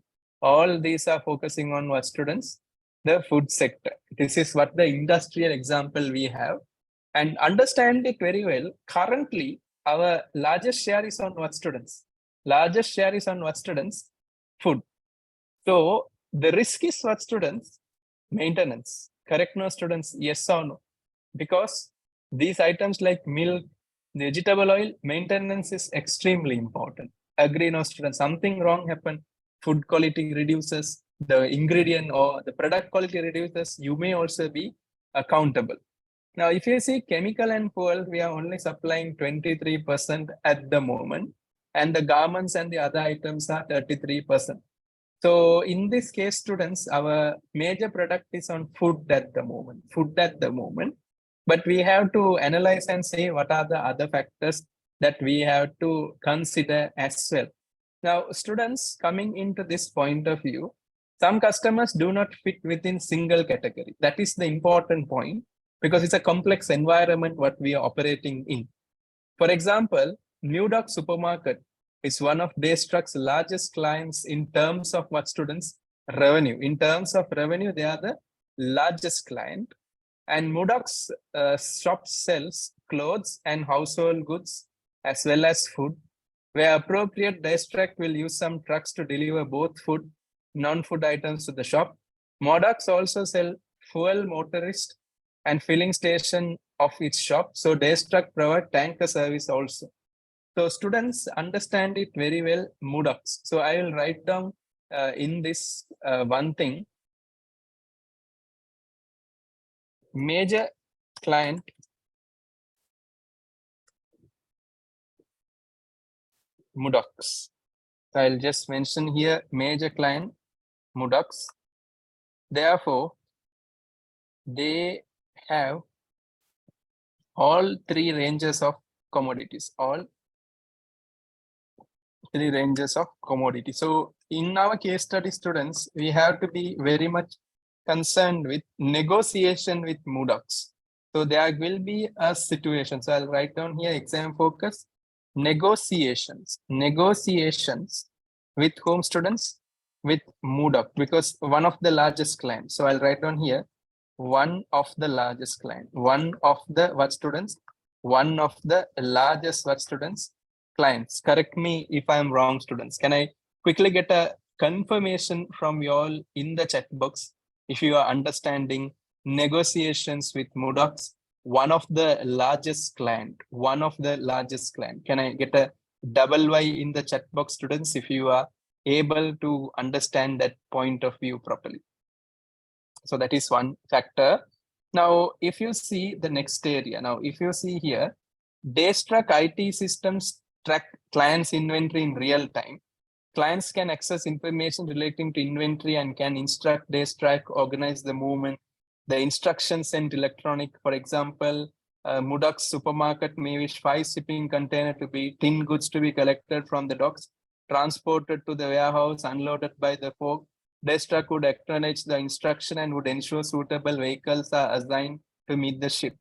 S1: all these are focusing on what students, the food sector. This is what the industrial example we have. And understand it very well, currently, our largest share is on what students? Largest share is on what students? Food. So the risk is what students? Maintenance. Correct no students? Yes or no? Because these items like milk, vegetable oil, maintenance is extremely important. Agree no students? Something wrong happened, food quality reduces, the ingredient or the product quality reduces, you may also be accountable. Now, if you see chemical and fuel, we are only supplying 23% at the moment, and the garments and the other items are 33%. So in this case, students, our major product is on food at the moment, but we have to analyze and say what are the other factors that we have to consider as well. Now, students, coming into this point of view, some customers do not fit within single category. That is the important point, because it's a complex environment what we are operating in. For example, New Dog Supermarket is one of DaysTruck's largest clients in terms of what students? Revenue. In terms of revenue, they are the largest client. And Mudok's shop sells clothes and household goods as well as food. Where appropriate, DaysTruck will use some trucks to deliver both food, non-food items to the shop. Modox also sell fuel, motorist, and filling station of its shop. So DaysTruck provide tanker service also. So students understand it very well, Modox. So I will write down in this one thing. Major client Modox. So I'll just mention here major client Modox. Therefore, they have all three ranges of commodities, all three ranges of commodity. So in our case study, students, we have to be very much concerned with negotiation with Modox. So there will be a situation. So I'll write down here exam focus, negotiations with whom students? With Modox, because one of the largest clients. So I'll write down here, one of the largest client, one of the what students? One of the largest what students? Clients. Correct me if I'm wrong, students. Can I quickly get a confirmation from you all in the chat box if you are understanding negotiations with Modox, one of the largest client, one of the largest client. Can I get a double Y in the chat box, students, if you are able to understand that point of view properly? So that is one factor. Now, if you see the next area, now if you see here, DaysTruck IT systems track clients' inventory in real time. Clients can access information relating to inventory and can instruct DaysTruck, organize the movement. The instructions sent electronic. For example, Modox supermarket may wish 5 shipping containers to be tin goods to be collected from the docks, transported to the warehouse, unloaded by the folk. DaysTruck would acknowledge the instruction and would ensure suitable vehicles are assigned to meet the ship.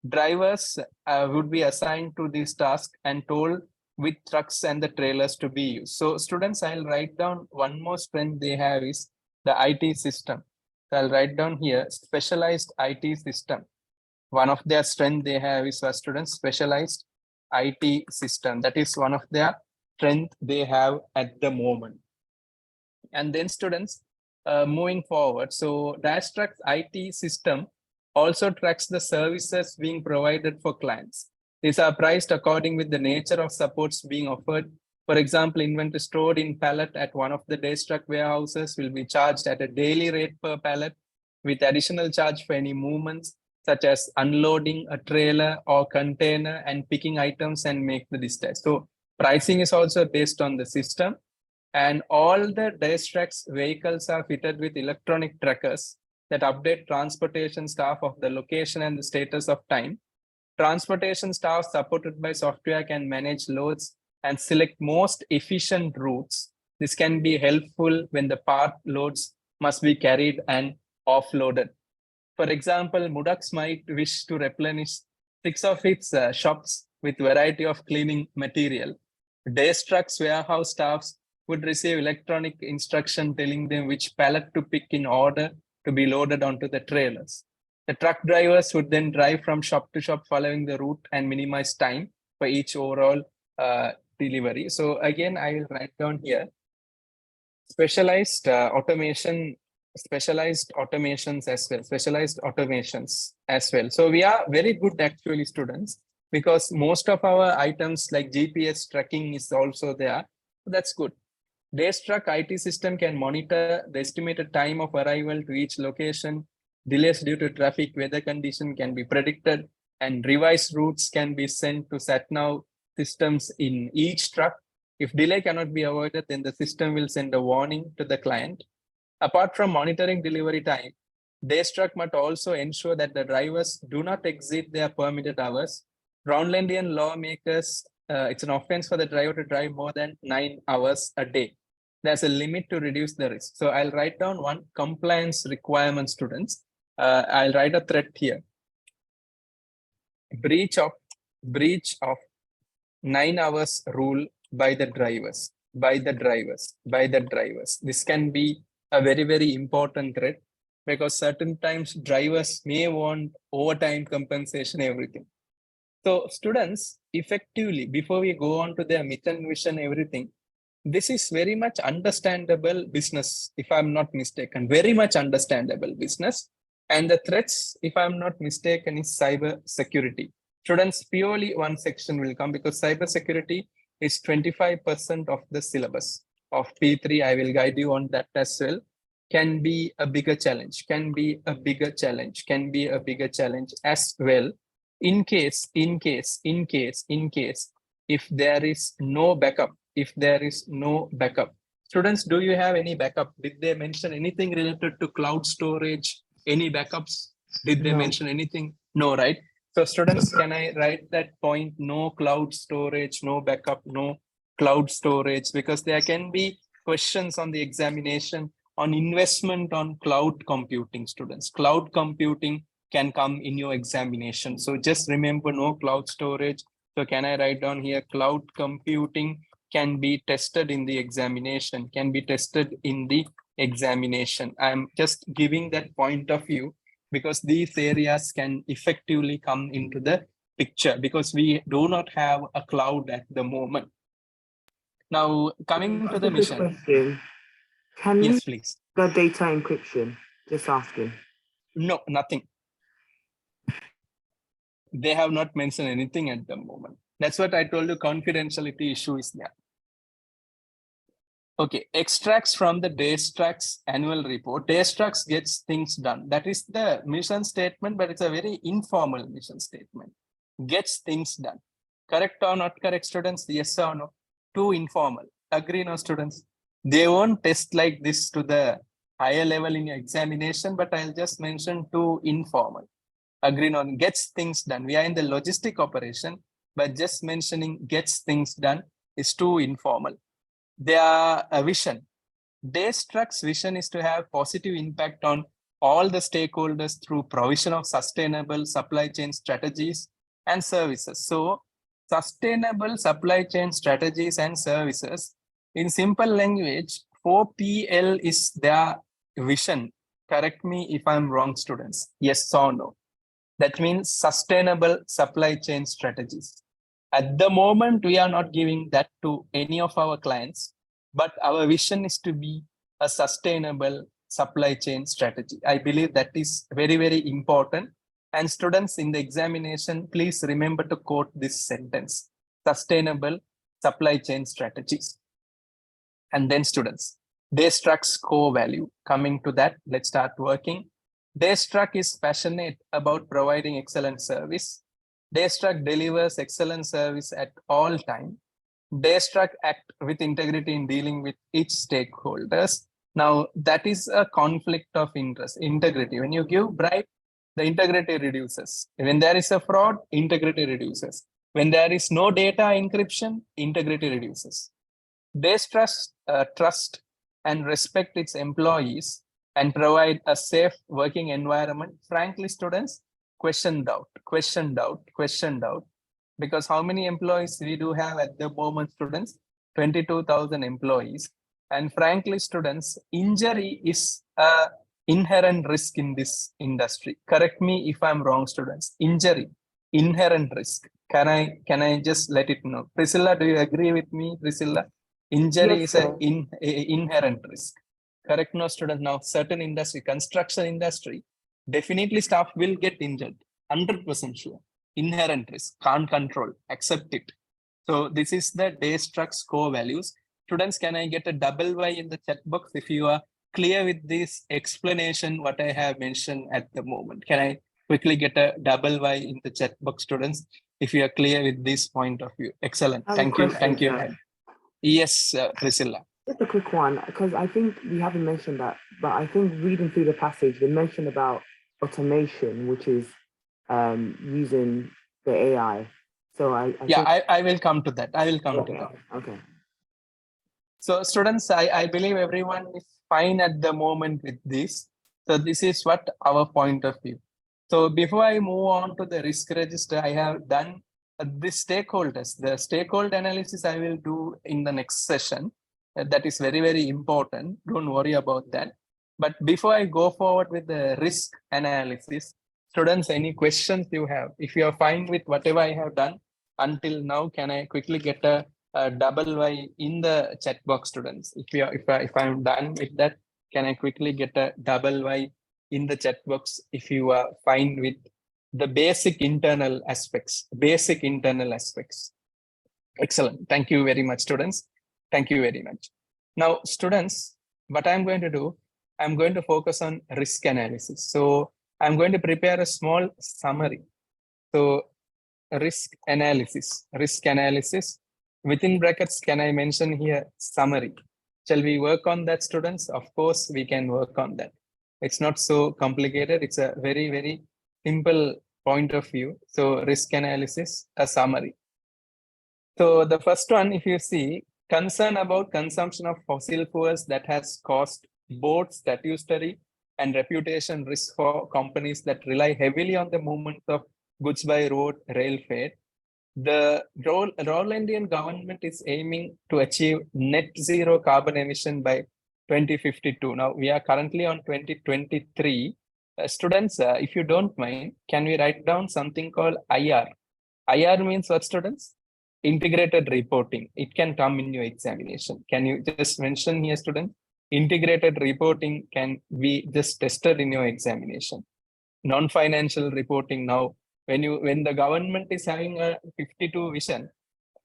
S1: Drivers would be assigned to this task and told with trucks and the trailers to be used. So students, I'll write down one more strength they have is the IT system. So I'll write down here, specialized IT system. One of their strength they have is for students, specialized IT system. That is one of their strength they have at the moment. And then students, moving forward, so Diastruk's IT system also tracks the services being provided for clients. These are priced according with the nature of supports being offered. For example, inventory stored in pallet at one of the DaysTruck warehouses will be charged at a daily rate per pallet with additional charge for any movements such as unloading a trailer or container and picking items and make the dispatch. So pricing is also based on the system, and all the DaysTruck's vehicles are fitted with electronic trackers that update transportation staff of the location and the status of time. Transportation staff supported by software can manage loads and select most efficient routes. This can be helpful when the part loads must be carried and offloaded. For example, Mudax might wish to replenish 6 of its shops with variety of cleaning material. DaysTruck's warehouse staffs would receive electronic instruction telling them which pallet to pick in order to be loaded onto the trailers. The truck drivers would then drive from shop to shop following the route and minimize time for each overall delivery. So again, I will write down here specialized automations as well. So we are very good actually, students, because most of our items like GPS tracking is also there. That's good. DaysTruck IT system can monitor the estimated time of arrival to each location. Delays due to traffic, weather condition can be predicted, and revised routes can be sent to SatNav systems in each truck. If delay cannot be avoided, then the system will send a warning to the client. Apart from monitoring delivery time, DaysTruck must also ensure that the drivers do not exceed their permitted hours. Groenlandian lawmakers, it's an offense for the driver to drive more than 9 hours a day. There's a limit to reduce the risk. So I'll write down one compliance requirement, students. I'll write a thread here. Breach of 9 hours rule by the drivers. This can be a very, very important threat because certain times drivers may want overtime compensation, everything. So students, effectively, before we go on to their mission, vision, everything, this is very much understandable business, if I'm not mistaken, very much understandable business. And the threats, if I'm not mistaken, is cyber security. Students, purely one section will come because cyber security is 25% of the syllabus of P3. I will guide you on that as well. Can be a bigger challenge, as well. In case, if there is no backup, students, do you have any backup? Did they mention anything related to cloud storage? Any backups? Did they mention anything? No, right? So students, can I write that point? No cloud storage, no backup, no cloud storage, because there can be questions on the examination on investment on cloud computing, students. Cloud computing can come in your examination. So just remember, no cloud storage. So can I write down here, cloud computing can be tested in the examination, I'm just giving that point of view because these areas can effectively come into the picture because we do not have a cloud at the moment. Now, coming to the mission.
S2: Question. Can
S1: Yes,
S2: you
S1: please.
S2: the data encryption? Just asking.
S1: No, nothing. They have not mentioned anything at the moment. That's what I told you, confidentiality issue is there. Okay, extracts from the DaysTruck's annual report. DaysTruck gets things done. That is the mission statement, but it's a very informal mission statement. Gets things done. Correct or not correct, students? Yes or no? Too informal. Agree, no, students? They won't test like this to the higher level in your examination, but I'll just mention too informal. Agree on gets things done. We are in the logistic operation, but just mentioning gets things done is too informal. Their vision. DaysTruck's vision is to have positive impact on all the stakeholders through provision of sustainable supply chain strategies and services. So sustainable supply chain strategies and services, in simple language, 4PL is their vision. Correct me if I'm wrong, students. Yes or no? That means sustainable supply chain strategies. At the moment, we are not giving that to any of our clients, but our vision is to be a sustainable supply chain strategy. I believe that is very, very important. And students in the examination, please remember to quote this sentence: sustainable supply chain strategies. And then students, DaysTruck's core value. Coming to that, let's start working. DaysTruck is passionate about providing excellent service. DaysTruck delivers excellent service at all time. DaysTruck act with integrity in dealing with each stakeholders. Now, that is a conflict of interest, integrity. When you give bribe, the integrity reduces. When there is a fraud, integrity reduces. When there is no data encryption, integrity reduces. DaysTruck trust and respect its employees and provide a safe working environment. Frankly, students, question doubt. Because how many employees we do have at the moment, students? 22,000 employees. And frankly, students, injury is a inherent risk in this industry. Correct me if I'm wrong, students. Injury, inherent risk. Can I just let it know? Priscilla, do you agree with me, Priscilla? Injury
S2: Yes,
S1: is
S2: sir.
S1: an inherent risk. Correct, no, student. Now, certain industry, construction industry, definitely staff will get injured. 100% sure. Inherent risk, can't control, accept it. So this is the DaysTruck's core values. Students, can I get a double Y in the chat box if you are clear with this explanation, what I have mentioned at the moment? Can I quickly get a double Y in the chat box, students, if you are clear with this point of view? Excellent.
S2: I have a
S1: Thank you.
S2: question,
S1: Thank you.
S2: sir.
S1: Yes, Priscilla.
S2: Just a quick one, because I think we haven't mentioned that, but I think reading through the passage, they mention about automation, which is using the AI. So I think,
S1: I will come to that. I will come to that.
S2: Okay.
S1: So students, I believe everyone is fine at the moment with this. So this is what our point of view. So before I move on to the risk register, I have done the stakeholders. The stakeholder analysis I will do in the next session. That is very, very important. Don't worry about that. But before I go forward with the risk analysis, students, any questions you have? If you are fine with whatever I have done until now, can I quickly get a double Y in the chat box, students? If I'm done with that, can I quickly get a double Y in the chat box if you are fine with the basic internal aspects? Excellent. Thank you very much, students. Thank you very much. Now, students, what I'm going to do, I'm going to focus on risk analysis. So I'm going to prepare a small summary. So risk analysis. Within brackets, can I mention here summary? Shall we work on that, students? Of course, we can work on that. It's not so complicated. It's a very, very simple point of view. So risk analysis, a summary. So the first one, if you see, concern about consumption of fossil fuels that has caused both statutory and reputation risk for companies that rely heavily on the movement of goods by road, rail, freight. The Rwandan government is aiming to achieve net zero carbon emission by 2052. Now we are currently on 2023. Students, if you don't mind, can we write down something called IR? IR means what, students? Integrated reporting. It can come in your examination. Can you just mention here, students? Integrated reporting can be just tested in your examination. Non-financial reporting. Now, when the government is having a 52 vision,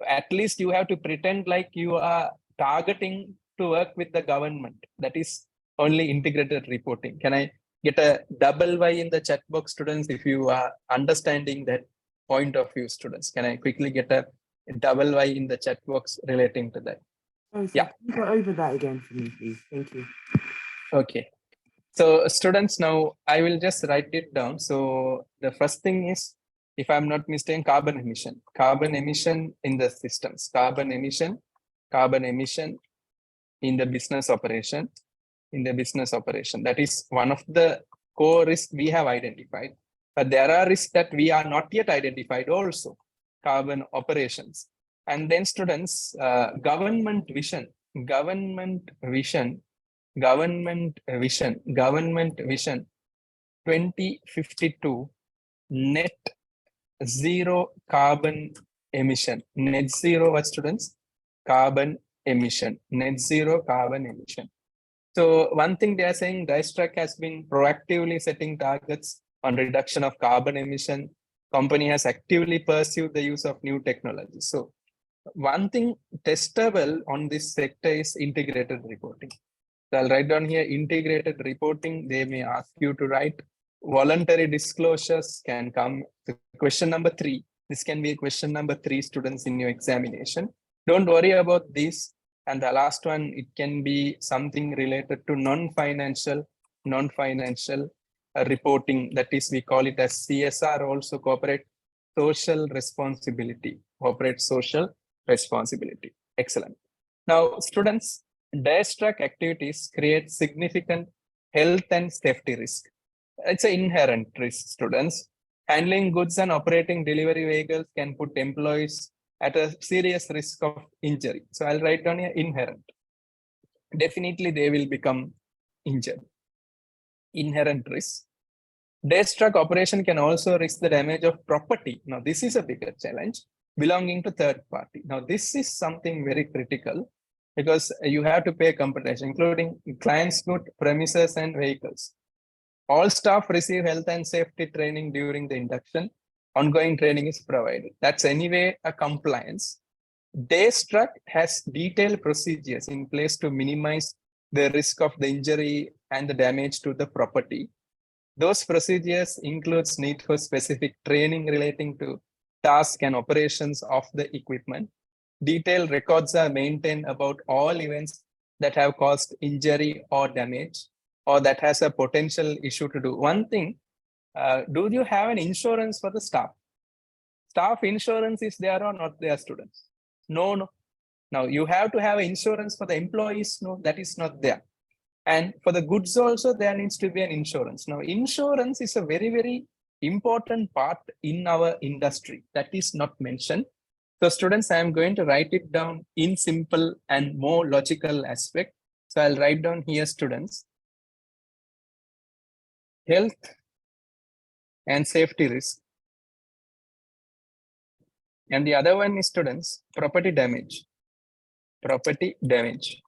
S1: at least you have to pretend like you are targeting to work with the government. That is only integrated reporting. Can I get a double Y in the chat box, students, if you are understanding that point of view, students? Can I quickly get a double Y in the chat box relating to that?
S2: Sorry, sir,
S1: Yeah.
S2: can you go over that again for me, please? Thank you.
S1: Okay. So students, now I will just write it down. So the first thing is, if I'm not mistaken, carbon emission in the systems, carbon emission in the business operation, That is one of the core risks we have identified. But there are risks that we are not yet identified also, carbon operations. And then students, government vision 2052, net zero carbon emission. Net zero, what students? Carbon emission. Net zero carbon emission. So one thing they are saying, DaysTruck has been proactively setting targets on reduction of carbon emission. Company has actively pursued the use of new technologies. So one thing testable on this sector is integrated reporting. So I'll write down here integrated reporting. They may ask you to write voluntary disclosures can come to question number 3. This can be a question number 3, students, in your examination. Don't worry about this. And the last one, it can be something related to non-financial reporting. That is, we call it as CSR, also corporate social responsibility. Corporate social responsibility. Excellent. Now, students, DaysTruck activities create significant health and safety risk. It's an inherent risk, students. Handling goods and operating delivery vehicles can put employees at a serious risk of injury. So I'll write down here inherent. Definitely they will become injured. Inherent risk. DaysTruck operation can also risk the damage of property. Now this is a bigger challenge, belonging to third party. Now this is something very critical because you have to pay compensation, including clients' good, premises and vehicles. All staff receive health and safety training during the induction. Ongoing training is provided. That's anyway a compliance. DaysTruck has detailed procedures in place to minimize the risk of the injury and the damage to the property. Those procedures includes need for specific training relating to tasks and operations of the equipment. Detailed records are maintained about all events that have caused injury or damage, or that has a potential issue to do. One thing, do you have an insurance for the staff? Staff insurance is there or not there, students? No. Now you have to have insurance for the employees. No, that is not there. And for the goods also, there needs to be an insurance. Now, insurance is a very, very important part in our industry that is not mentioned. So students, I am going to write it down in simple and more logical aspect. So I'll write down here, students, health and safety risk. And the other one is, students, property damage. Property damage.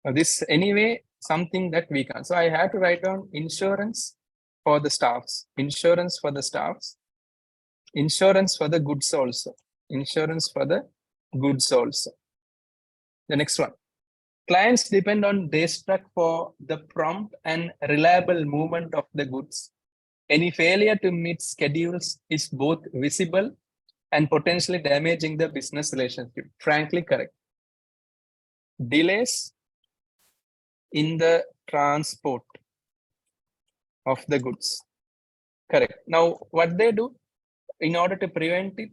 S1: Now this anyway, something that we can. So I have to write down insurance for the staffs, insurance for the staffs, insurance for the goods also, insurance for the goods also. The next one. Clients depend on DaysTruck for the prompt and reliable movement of the goods. Any failure to meet schedules is both visible and potentially damaging the business relationship. Frankly correct. Delays in the transport of the goods. Correct. Now, what they do in order to prevent it,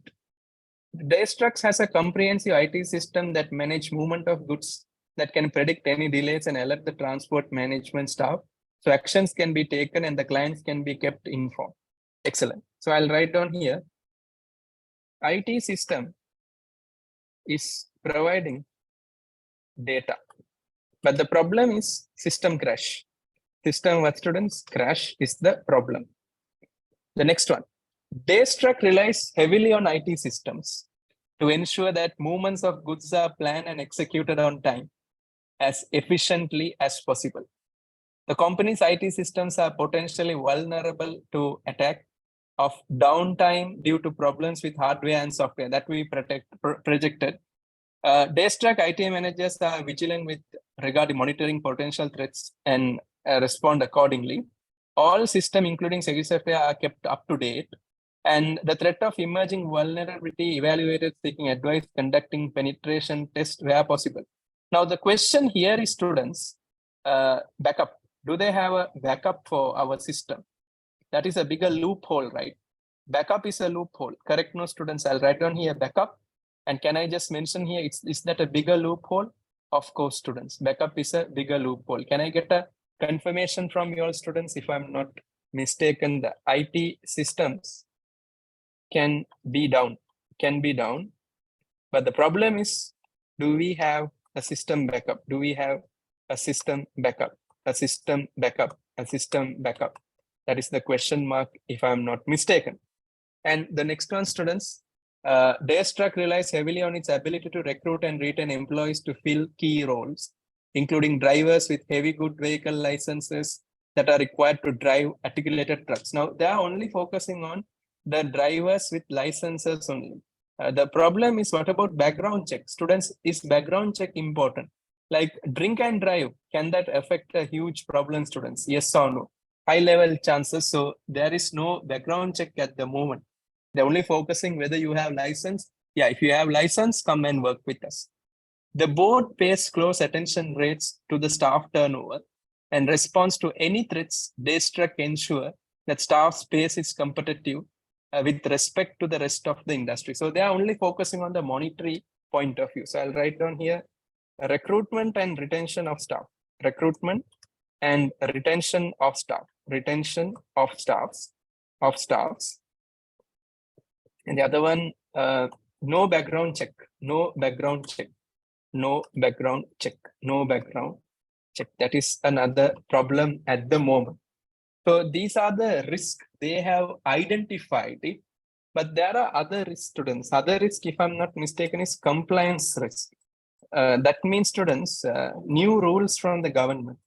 S1: DaysTruck has a comprehensive IT system that manages movement of goods, that can predict any delays and alert the transport management staff. So actions can be taken and the clients can be kept informed. Excellent. So I'll write down here, IT system is providing data. But the problem is system crash. System what, students? Crash is the problem. The next one. DaysTruck relies heavily on IT systems to ensure that movements of goods are planned and executed on time as efficiently as possible. The company's IT systems are potentially vulnerable to attack of downtime due to problems with hardware and software that we projected. DaysTruck IT managers are vigilant with regard to monitoring potential threats and respond accordingly. All systems, including security software, are kept up to date. And the threat of emerging vulnerability evaluated, seeking advice, conducting penetration tests where possible. Now, the question here is, students, backup. Do they have a backup for our system? That is a bigger loophole, right? Backup is a loophole. Correct, no, students? I'll write down here backup. And can I just mention here, is that a bigger loophole? Of course, students, backup is a bigger loophole. Can I get a confirmation from your students? If I'm not mistaken, the IT systems can be down. But the problem is, do we have a system backup? Do we have a system backup? A system backup? A system backup? That is the question mark, if I'm not mistaken. And the next one, students, DaysTruck relies heavily on its ability to recruit and retain employees to fill key roles, including drivers with heavy good vehicle licenses that are required to drive articulated trucks. Now, they are only focusing on the drivers with licenses only. The problem is, what about background check? Students, is background check important? Like drink and drive, can that affect a huge problem, students? Yes or no? High level chances. So there is no background check at the moment. They're only focusing whether you have license. Yeah, if you have license, come and work with us. The board pays close attention rates to the staff turnover and responds to any threats. DaysTruck ensure that staff space is competitive with respect to the rest of the industry. So they are only focusing on the monetary point of view. So I'll write down here, recruitment and retention of staff. Recruitment and retention of staff. Retention of staffs. And the other one, no background check. No background check. No background check. No background check. That is another problem at the moment. So these are the risks they have identified it, but there are other risks, students. Other risk, if I'm not mistaken, is compliance risk. That means, students, new rules from the government.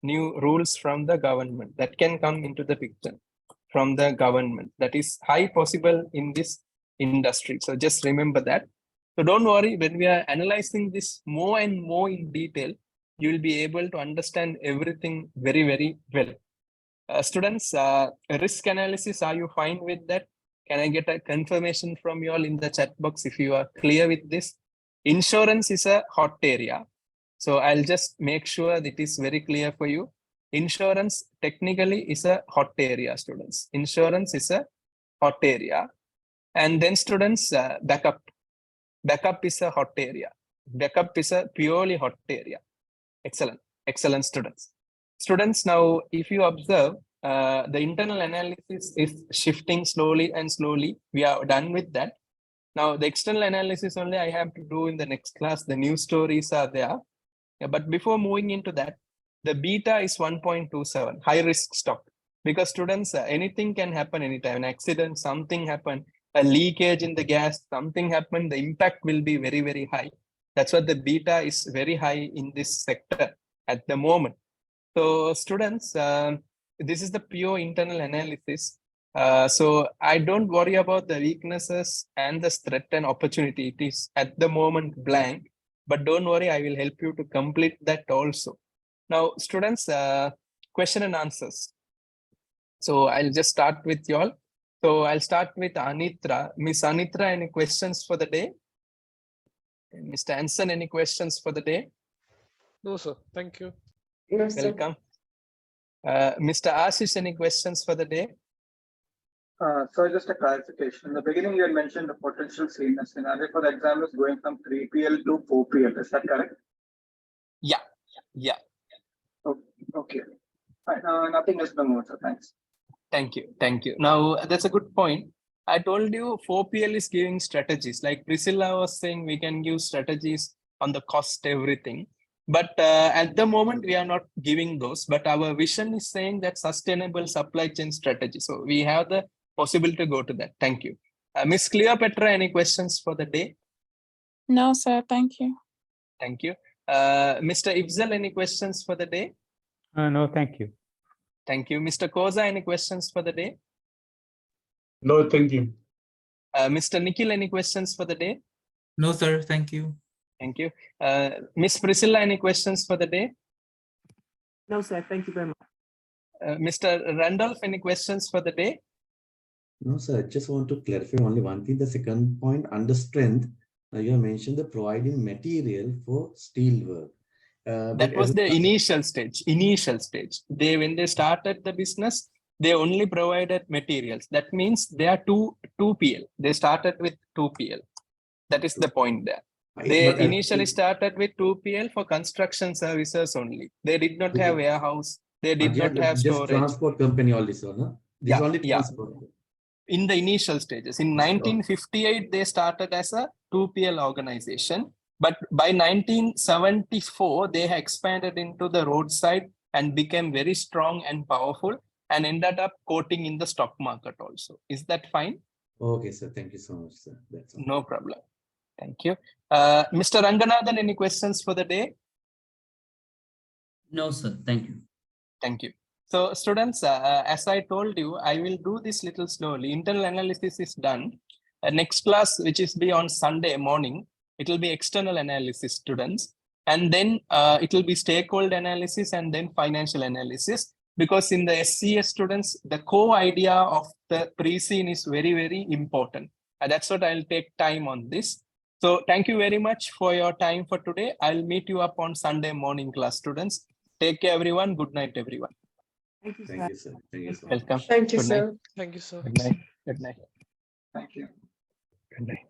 S1: New rules from the government that can come into the picture from the government. That is high possible in this industry. So just remember that. So don't worry, when we are analyzing this more and more in detail, you will be able to understand everything very, very well. Students, risk analysis, are you fine with that? Can I get a confirmation from you all in the chat box if you are clear with this? Insurance is a hot area. So I'll just make sure that it is very clear for you. Insurance technically is a hot area, students. Insurance is a hot area. And then students, backup. Backup is a hot area. Backup is a purely hot area. Excellent. Excellent, students. Students, now, if you observe, the internal analysis is shifting slowly and slowly. We are done with that. Now, the external analysis only I have to do in the next class. The news stories are there. Yeah, but before moving into that, the beta is 1.27, high risk stock. Because students, anything can happen anytime. An accident, something happen, a leakage in the gas, something happen, the impact will be very, very high. That's why the beta is very high in this sector at the moment. So students, this is the pure internal analysis. So I don't worry about the weaknesses and the threat and opportunity. It is at the moment blank, but don't worry, I will help you to complete that also. Now, students, question and answers. So I'll just start with you all. So I'll start with Anitra. Miss Anitra, any questions for the day? Mr. Anson, any questions for the day?
S3: No, sir. Thank you.
S2: Yes, sir.
S1: Welcome. Mr. Ashish, any questions for the day?
S5: So just a clarification. In the beginning, you had mentioned the potential scenario for the exam is going from 3PL to 4PL. Is that correct?
S1: Yeah.
S5: Okay. Fine. Nothing else no more. So thanks.
S1: Thank you. Now, that's a good point. I told you 4PL is giving strategies. Like Priscilla was saying, we can give strategies on the cost, everything. But at the moment, we are not giving those. But our vision is saying that sustainable supply chain strategy. So we have the possibility to go to that. Thank you. Miss Cleopatra, any questions for the day?
S6: No, sir. Thank you.
S1: Thank you. Mr. Ibzal, any questions for the day?
S7: No, thank you.
S1: Thank you. Mr. Koza, any questions for the day?
S8: No, thank you.
S1: Mr. Nikhil, any questions for the day?
S9: No, sir. Thank you.
S1: Thank you. Miss Priscilla, any questions for the day?
S2: No, sir. Thank you very much.
S1: Mr. Randolph, any questions for the day?
S10: No, sir. I just want to clarify only one thing. The second point, under strength, you have mentioned the providing material for steel work.
S1: That was the initial stage. When they started the business, they only provided materials. That means they are 2PL. They started with 2PL. That is the point there. They initially started with 2PL for construction services only. They did not have warehouse. They did not have
S10: just
S1: storage.
S10: Transport company, all this one, huh? This
S1: Yeah,
S10: only
S1: yeah.
S10: transport.
S1: In the initial stages. In 1958, they started as a 2PL organization. But by 1974, they expanded into the roadside and became very strong and powerful and ended up quoting in the stock market also. Is that fine?
S10: Okay, sir. Thank you so much, sir. That's all.
S1: No problem. Thank you. Mr. Ranganathan, any questions for the day?
S4: No, sir. Thank you.
S1: Thank you. So students, as I told you, I will do this little slowly. Internal analysis is done. Next class, which is be on Sunday morning, it will be external analysis, students. And then it will be stakeholder analysis and then financial analysis. Because in the SCS students, the core idea of the pre-scene is very, very important. That's what I'll take time on this. So thank you very much for your time for today. I'll meet you up on Sunday morning class, students. Take care, everyone. Good night, everyone.
S2: Thank you, sir.
S10: Thank you, sir. Thank you so much.
S1: Welcome.
S7: Thank you,
S1: Good night.
S7: sir.
S3: Thank you, sir.
S1: Good night. Good night.
S5: Thank you.
S1: Good night.